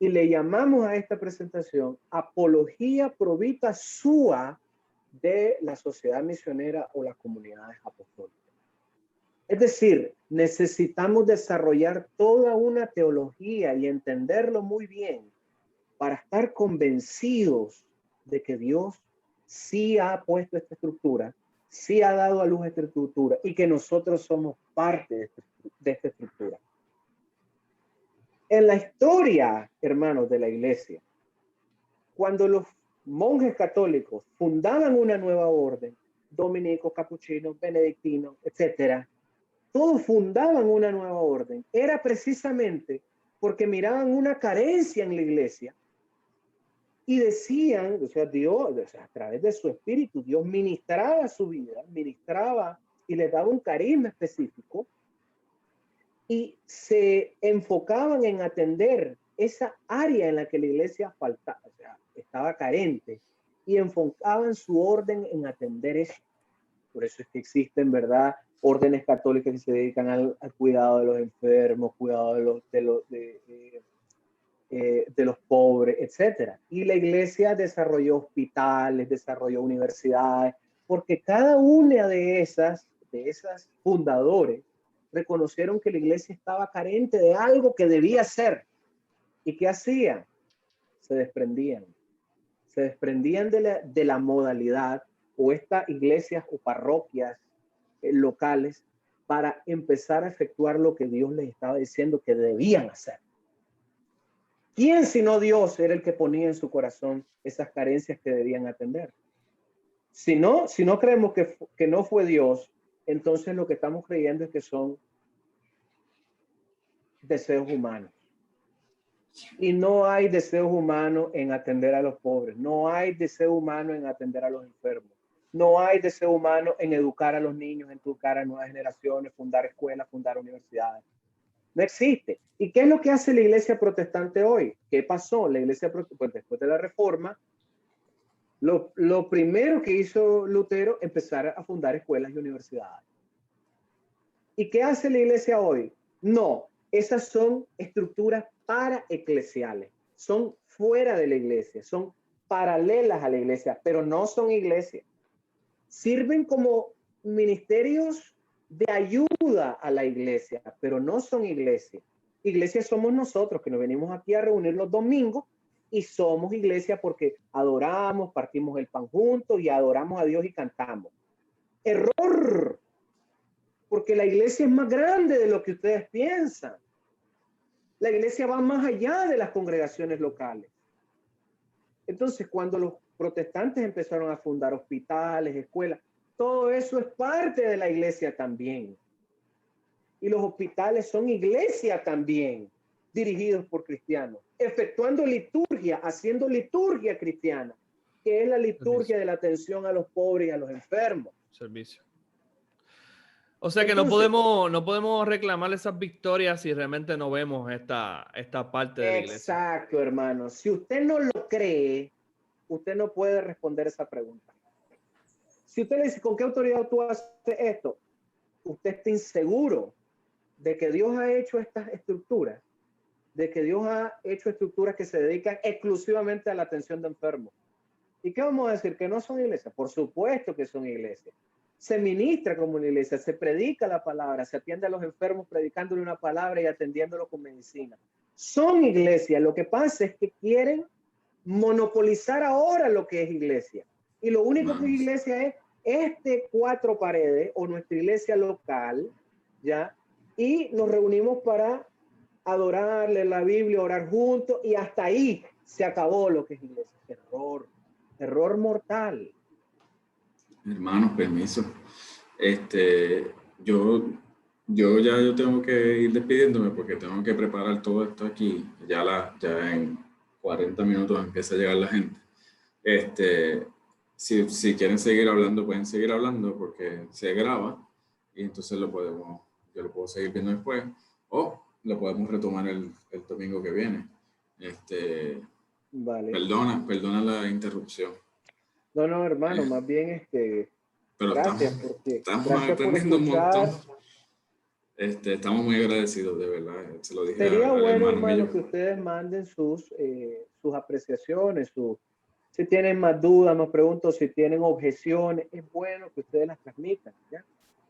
Y le llamamos a esta presentación Apología Pro Vita Sua de la sociedad misionera o las comunidades apostólicas. Es decir, necesitamos desarrollar toda una teología y entenderlo muy bien para estar convencidos de que Dios sí ha puesto esta estructura, sí ha dado a luz esta estructura y que nosotros somos parte de esta estructura. En la historia, hermanos, de la iglesia, cuando los monjes católicos fundaban una nueva orden, dominicos, capuchinos, benedictinos, etcétera, todos fundaban una nueva orden. Era precisamente porque miraban una carencia en la iglesia y decían, o sea, Dios, o sea, a través de su espíritu, Dios ministraba su vida, ministraba y les daba un carisma específico y se enfocaban en atender esa área en la que la iglesia faltaba, o sea, estaba carente, y enfocaban su orden en atender eso. Por eso es que existen, ¿verdad?, órdenes católicas que se dedican al cuidado de los enfermos, cuidado de los pobres, etcétera. Y la iglesia desarrolló hospitales, desarrolló universidades, porque cada una de esas fundadores reconocieron que la iglesia estaba carente de algo que debía ser. ¿Y qué hacían? Se desprendían, se desprendían de la modalidad o estas iglesias o parroquias locales para empezar a efectuar lo que Dios les estaba diciendo que debían hacer. ¿Quién sino Dios era el que ponía en su corazón esas carencias que debían atender? Si no creemos que no fue Dios, entonces lo que estamos creyendo es que son deseos humanos. Y no hay deseo humano en atender a los pobres, no hay deseo humano en atender a los enfermos, no hay deseo humano en educar a los niños, en educar a nuevas generaciones, fundar escuelas, fundar universidades. No existe. ¿Y qué es lo que hace la iglesia protestante hoy? ¿Qué pasó? La iglesia protestante, pues después de la reforma, lo primero que hizo Lutero, empezar a fundar escuelas y universidades. ¿Y qué hace la iglesia hoy? No, esas son estructuras paraeclesiales, son fuera de la iglesia, son paralelas a la iglesia, pero no son iglesias. Sirven como ministerios de ayuda a la iglesia, pero no son iglesias. Iglesias somos nosotros que nos venimos aquí a reunir los domingos y somos iglesia porque adoramos, partimos el pan juntos y adoramos a Dios y cantamos. Error, porque la iglesia es más grande de lo que ustedes piensan. La iglesia va más allá de las congregaciones locales. Entonces, cuando los protestantes empezaron a fundar hospitales, escuelas, todo eso es parte de la iglesia también. Y los hospitales son iglesia también, dirigidos por cristianos, efectuando liturgia, haciendo liturgia cristiana, que es la liturgia de la atención a los pobres y a los enfermos. Servicio. O sea que entonces, no podemos reclamar esas victorias si realmente no vemos esta parte de la iglesia. Exacto, hermano. Si usted no lo cree, usted no puede responder esa pregunta. Si usted le dice, ¿con qué autoridad tú haces esto? Usted está inseguro de que Dios ha hecho estas estructuras, de que Dios ha hecho estructuras que se dedican exclusivamente a la atención de enfermos. ¿Y qué vamos a decir? ¿Que no son iglesias? Por supuesto que son iglesias. Se ministra como una iglesia, se predica la palabra, se atiende a los enfermos predicándole una palabra y atendiéndolo con medicina. Son iglesias. Lo que pasa es que quieren monopolizar ahora lo que es iglesia. Y lo único que es iglesia es 4 paredes o nuestra iglesia local, ¿ya? Y nos reunimos para adorarle la Biblia, orar juntos y hasta ahí se acabó lo que es iglesia. Error mortal. Hermano, permiso. Yo tengo que ir despidiéndome porque tengo que preparar todo esto aquí. Ya en 40 minutos empieza a llegar la gente. Si quieren seguir hablando, pueden seguir hablando porque se graba y entonces yo lo puedo seguir viendo después o lo podemos retomar el domingo que viene. Vale. Perdona la interrupción. No, hermano, más bien pero gracias estamos gracias aprendiendo un montón. Estamos muy agradecidos, de verdad. Se lo dije Sería bueno, hermano, mío. que ustedes manden sus apreciaciones, si tienen más dudas, más preguntas, si tienen objeciones, es bueno que ustedes las transmitan, ¿ya?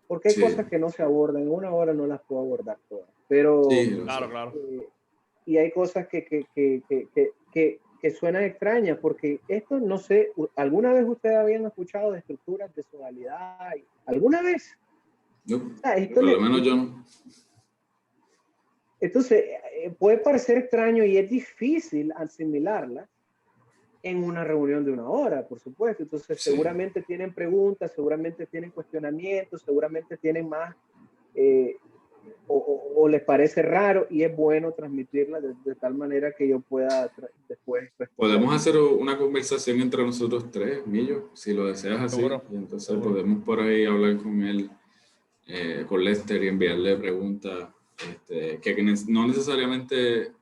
Porque hay cosas que no se abordan, en una hora no las puedo abordar todas, pero claro. Y hay cosas que suenan extrañas, porque esto, no sé, ¿alguna vez ustedes habían escuchado de estructuras de sodalidad? ¿Alguna vez? No, por lo menos yo no. Entonces, puede parecer extraño y es difícil asimilarla en una reunión de 1 hora, por supuesto. Entonces, seguramente tienen preguntas, seguramente tienen cuestionamientos, seguramente tienen más, o les parece raro, y es bueno transmitirla de tal manera que yo pueda después responder. Podemos hacer una conversación entre nosotros 3, Millo, si lo deseas así. Seguro. Y entonces podemos por ahí hablar con él, con Lester, y enviarle preguntas que no necesariamente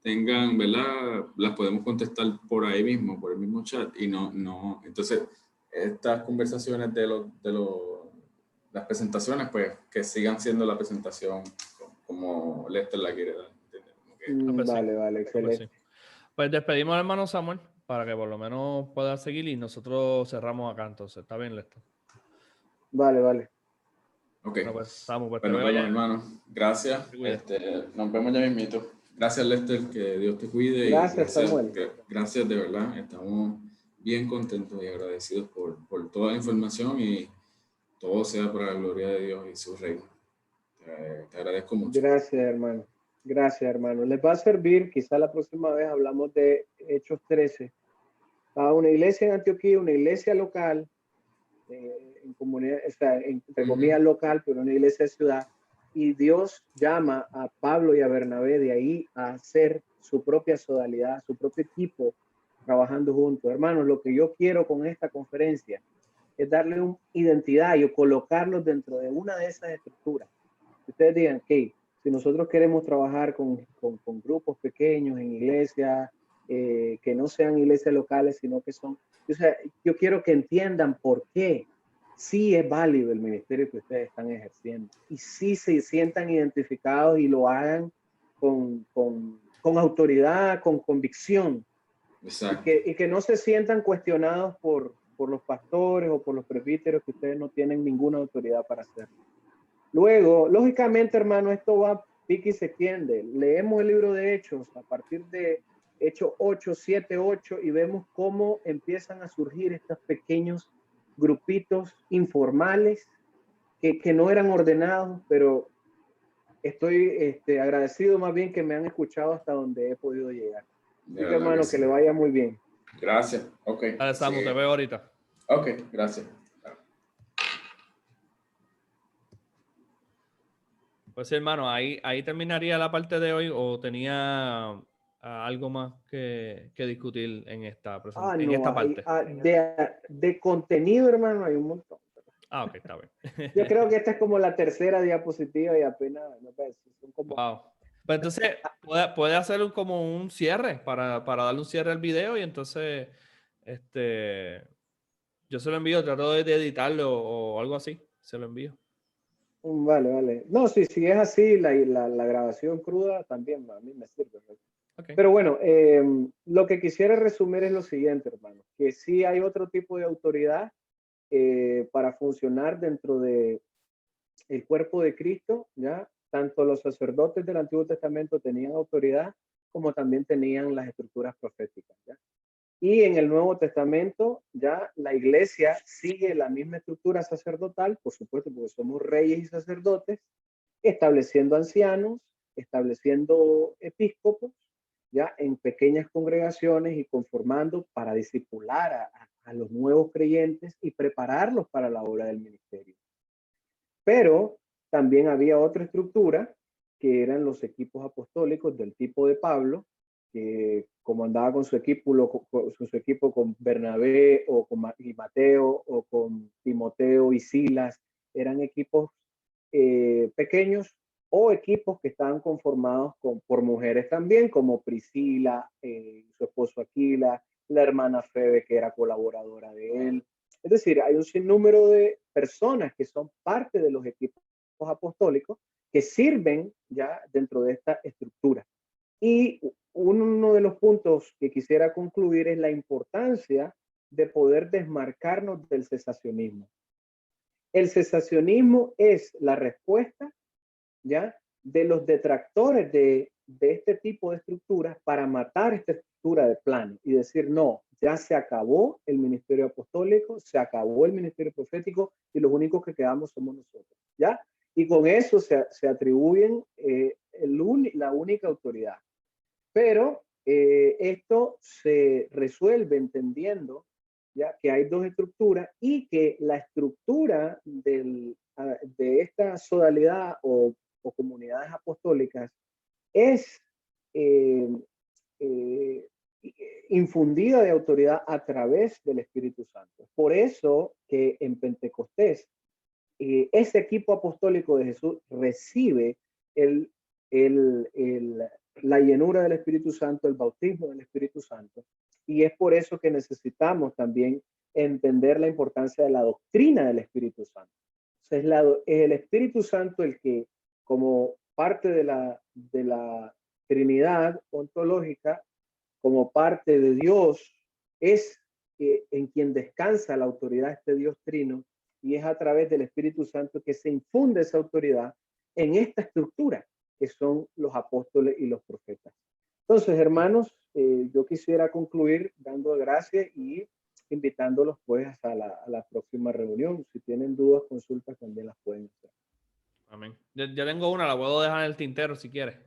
tengan, ¿verdad? Las podemos contestar por ahí mismo, por el mismo chat, y no. Entonces, estas conversaciones de las presentaciones, pues, que sigan siendo la presentación como Lester la quiere dar. Vale, excelente. Pues despedimos al hermano Samuel para que por lo menos pueda seguir y nosotros cerramos acá, entonces. ¿Está bien, Lester? Vale. Ok. Bueno, pues estamos. Bueno, vaya, hermano. Gracias. Nos vemos ya mismito. Gracias, Lester, que Dios te cuide. Gracias, Samuel. Gracias de verdad, estamos bien contentos y agradecidos por toda la información y todo sea para la gloria de Dios y su reino. Te agradezco mucho. Gracias, hermano. Gracias, hermano. Les va a servir, quizá la próxima vez hablamos de Hechos 13. Estaba una iglesia en Antioquía, una iglesia local, en comunidad, o sea, entre comillas local, pero una iglesia de ciudad, y Dios llama a Pablo y a Bernabé de ahí a hacer su propia sodalidad, su propio equipo, trabajando juntos. Hermanos, lo que yo quiero con esta conferencia es darle una identidad y colocarlos dentro de una de esas estructuras. Ustedes digan, que si nosotros queremos trabajar con grupos pequeños en iglesias, que no sean iglesias locales, sino que son, o sea, yo quiero que entiendan por qué sí es válido el ministerio que ustedes están ejerciendo y sí se sientan identificados y lo hagan con autoridad, con convicción. Exacto. Y que no se sientan cuestionados por los pastores o por los presbíteros, que ustedes no tienen ninguna autoridad para hacerlo. Luego, lógicamente, hermano, esto va pique y se extiende. Leemos el libro de Hechos a partir de Hechos 8, 7, 8 y vemos cómo empiezan a surgir estos pequeños grupitos informales que no eran ordenados, pero estoy agradecido más bien que me han escuchado hasta donde he podido llegar. Así que, hermano, que le vaya muy bien. Gracias. Ok. Dale, Samu, te veo ahorita. Ok, gracias. Pues sí, hermano, ahí terminaría la parte de hoy, o tenía algo más que discutir en esta presentación, en esta parte. De contenido, hermano, hay un montón. Ok, está bien. Yo creo que esta es como la tercera diapositiva y apenas, no sé, son como... Wow. Pues entonces, puede hacer como un cierre para darle un cierre al video, y entonces yo se lo envío, trato de editarlo o algo así, se lo envío. Vale. No, si es así, la grabación cruda también a mí me sirve. Okay. Pero bueno, lo que quisiera resumir es lo siguiente, hermano, que sí hay otro tipo de autoridad para funcionar dentro de el cuerpo de Cristo, ¿ya? Tanto los sacerdotes del Antiguo Testamento tenían autoridad como también tenían las estructuras proféticas, ¿ya? Y en el Nuevo Testamento ya la iglesia sigue la misma estructura sacerdotal, por supuesto, porque somos reyes y sacerdotes, estableciendo ancianos, estableciendo episcopos, ya en pequeñas congregaciones y conformando para discipular a los nuevos creyentes y prepararlos para la obra del ministerio. Pero también había otra estructura que eran los equipos apostólicos del tipo de Pablo, que comandaba con su equipo con Bernabé o con Mateo o con Timoteo y Silas. Eran equipos pequeños o equipos que estaban conformados por mujeres también, como Priscila, su esposo Aquila, la hermana Febe, que era colaboradora de él. Es decir, hay un sinnúmero de personas que son parte de los equipos apostólicos que sirven ya dentro de esta estructura. Y uno de los puntos que quisiera concluir es la importancia de poder desmarcarnos del cesacionismo. El cesacionismo es la respuesta, ¿ya?, de los detractores de este tipo de estructuras para matar esta estructura de plano y decir, no, ya se acabó el ministerio apostólico, se acabó el ministerio profético y los únicos que quedamos somos nosotros, ¿ya? Y con eso se atribuyen la única autoridad. Pero esto se resuelve entendiendo ya que hay dos estructuras y que la estructura de esta sodalidad o comunidades apostólicas es infundida de autoridad a través del Espíritu Santo. Por eso que en Pentecostés ese equipo apostólico de Jesús recibe la llenura del Espíritu Santo, el bautismo del Espíritu Santo, y es por eso que necesitamos también entender la importancia de la doctrina del Espíritu Santo. O sea, es el Espíritu Santo el que, como parte de la Trinidad ontológica, como parte de Dios, es en quien descansa la autoridad de este Dios trino, y es a través del Espíritu Santo que se infunde esa autoridad en esta estructura. que son los apóstoles y los profetas. Entonces, hermanos, yo quisiera concluir dando gracias y invitándolos pues a la próxima reunión. Si tienen dudas, consultas, también las pueden hacer. Amén. Yo tengo una, la puedo dejar en el tintero si quieres.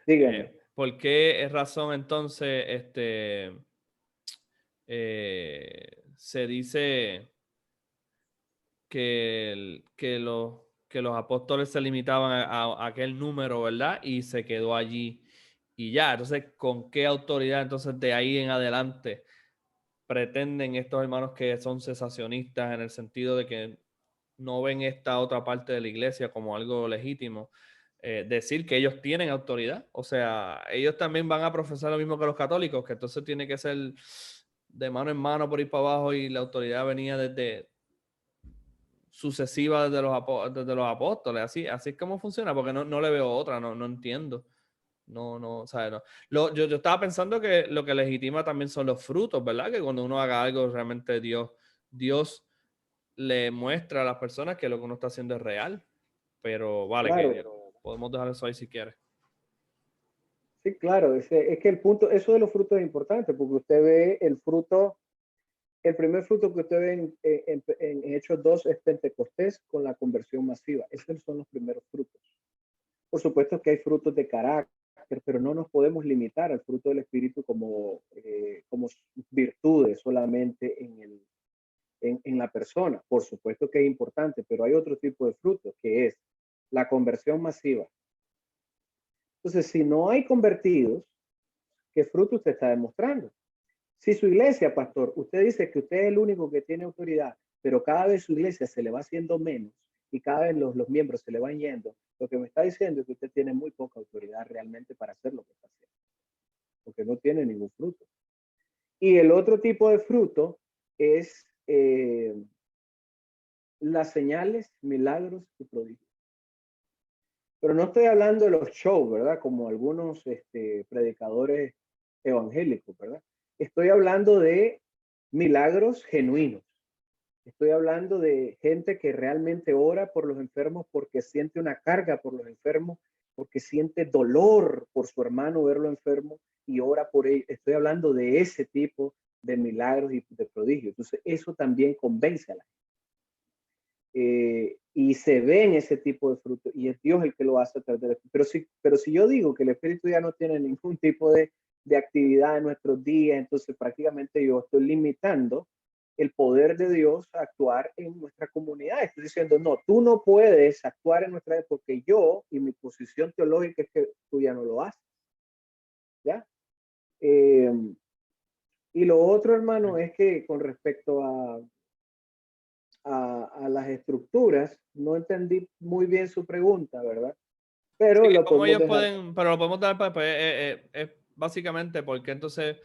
Díganme. ¿Por qué es razón entonces se dice que los apóstoles se limitaban a aquel número, ¿verdad? Y se quedó allí y ya? Entonces, ¿con qué autoridad entonces de ahí en adelante pretenden estos hermanos que son cesacionistas en el sentido de que no ven esta otra parte de la iglesia como algo legítimo, decir que ellos tienen autoridad? O sea, ellos también van a profesar lo mismo que los católicos, que entonces tiene que ser de mano en mano por ir para abajo y la autoridad venía desde sucesiva desde los apóstoles. Así es como funciona, porque no le veo otra, no entiendo. No, ¿sabes? No. Yo estaba pensando que lo que legitima también son los frutos, ¿verdad? Que cuando uno haga algo, realmente Dios le muestra a las personas que lo que uno está haciendo es real. Pero vale, Claro. que podemos dejar eso ahí si quieres. Sí, claro. Es que el punto, eso de los frutos es importante, porque usted ve el fruto, el primer fruto que usted ve en Hechos 2 es Pentecostés con la conversión masiva. Esos son los primeros frutos. Por supuesto que hay frutos de carácter, pero no nos podemos limitar al fruto del Espíritu como virtudes solamente en la persona. Por supuesto que es importante, pero hay otro tipo de fruto que es la conversión masiva. Entonces, si no hay convertidos, ¿qué fruto usted está demostrando? Si su iglesia, pastor, usted dice que usted es el único que tiene autoridad, pero cada vez su iglesia se le va haciendo menos y cada vez los miembros se le van yendo, lo que me está diciendo es que usted tiene muy poca autoridad realmente para hacer lo que está haciendo, porque no tiene ningún fruto. Y el otro tipo de fruto es las señales, milagros y prodigios. Pero no estoy hablando de los shows, ¿verdad? Como algunos predicadores evangélicos, ¿verdad? Estoy hablando de milagros genuinos. Estoy hablando de gente que realmente ora por los enfermos porque siente una carga por los enfermos, porque siente dolor por su hermano verlo enfermo y ora por él. Estoy hablando de ese tipo de milagros y de prodigios. Entonces, eso también convence a la gente. Y se ve en ese tipo de fruto y es Dios el que lo hace a través del Espíritu. Pero si yo digo que el Espíritu ya no tiene ningún tipo de actividad en nuestros días, entonces prácticamente yo estoy limitando el poder de Dios a actuar en nuestra comunidad. Estoy diciendo, no, tú no puedes actuar en nuestra vida porque yo y mi posición teológica es que tú ya no lo haces. ¿Ya? Y lo otro, hermano, es que con respecto a las estructuras, no entendí muy bien su pregunta, ¿verdad? Pero sí, lo ¿cómo podemos ellos dejar. pero lo podemos dar, pues, es básicamente porque entonces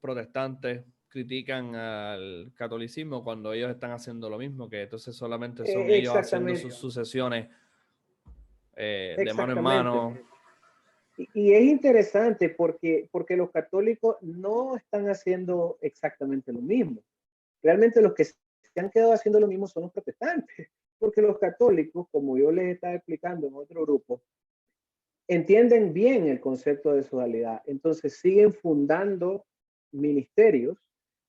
protestantes critican al catolicismo cuando ellos están haciendo lo mismo, que entonces solamente son ellos haciendo sus sucesiones de mano en mano. Y es interesante porque los católicos no están haciendo exactamente lo mismo. Realmente los que se han quedado haciendo lo mismo son los protestantes, porque los católicos, como yo les estaba explicando en otro grupo, entienden bien el concepto de sodalidad. Entonces siguen fundando ministerios,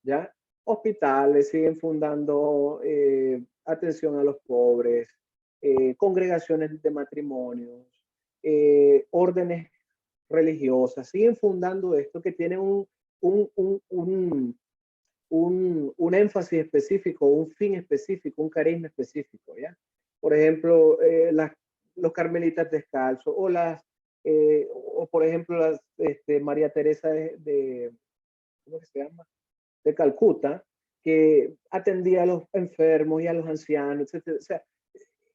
¿ya? Hospitales, siguen fundando atención a los pobres, congregaciones de matrimonios, órdenes religiosas, siguen fundando esto que tiene un énfasis específico, un fin específico, un carisma específico, ¿ya? Por ejemplo, los carmelitas descalzos o por ejemplo las María Teresa ¿cómo se llama? De Calcuta, que atendía a los enfermos y a los ancianos, etc. O sea,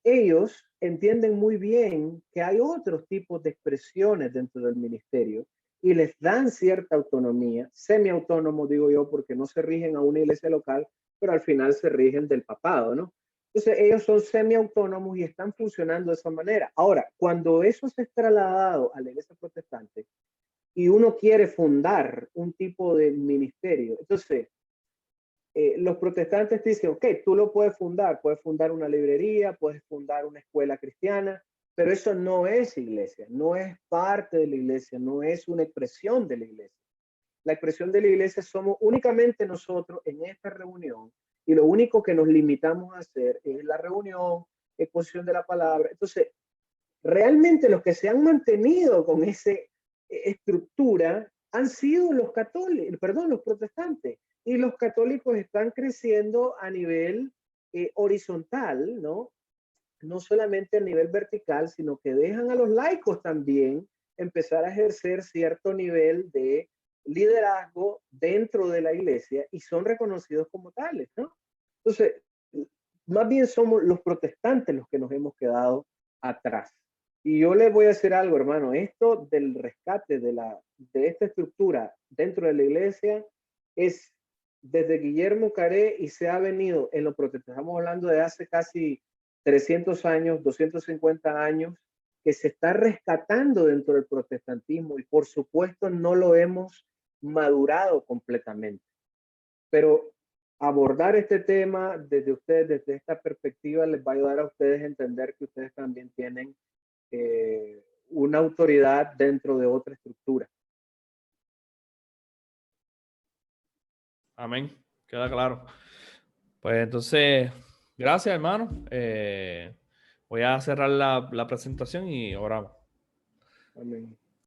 ellos entienden muy bien que hay otros tipos de expresiones dentro del ministerio y les dan cierta autonomía, semiautónomo digo yo, porque no se rigen a una iglesia local, pero al final se rigen del papado, ¿no? Entonces ellos son semiautónomos y están funcionando de esa manera. Ahora, cuando eso se es trasladado a la iglesia protestante y uno quiere fundar un tipo de ministerio, entonces los protestantes dicen, ok, tú lo puedes fundar una librería, puedes fundar una escuela cristiana, Pero eso no es iglesia, no es parte de la iglesia, no es una expresión de la iglesia. La expresión de la iglesia somos únicamente nosotros en esta reunión y lo único que nos limitamos a hacer es la reunión, exposición de la palabra. Entonces, realmente los que se han mantenido con esa estructura han sido los católicos, perdón, los protestantes. Y los católicos están creciendo a nivel horizontal, ¿no? No solamente a nivel vertical, sino que dejan a los laicos también empezar a ejercer cierto nivel de liderazgo dentro de la iglesia y son reconocidos como tales, ¿no? Entonces, más bien somos los protestantes los que nos hemos quedado atrás. Y yo les voy a decir algo, hermano, esto del rescate de esta estructura dentro de la iglesia es desde Guillermo Caré y se ha venido en los protestantes. Estamos hablando de hace casi 300 años, 250 años, que se está rescatando dentro del protestantismo y por supuesto no lo hemos madurado completamente. Pero abordar este tema desde ustedes, desde esta perspectiva, les va a ayudar a ustedes a entender que ustedes también tienen una autoridad dentro de otra estructura. Amén, queda claro. Pues entonces, gracias, hermano. Voy a cerrar la presentación y oramos. Amén.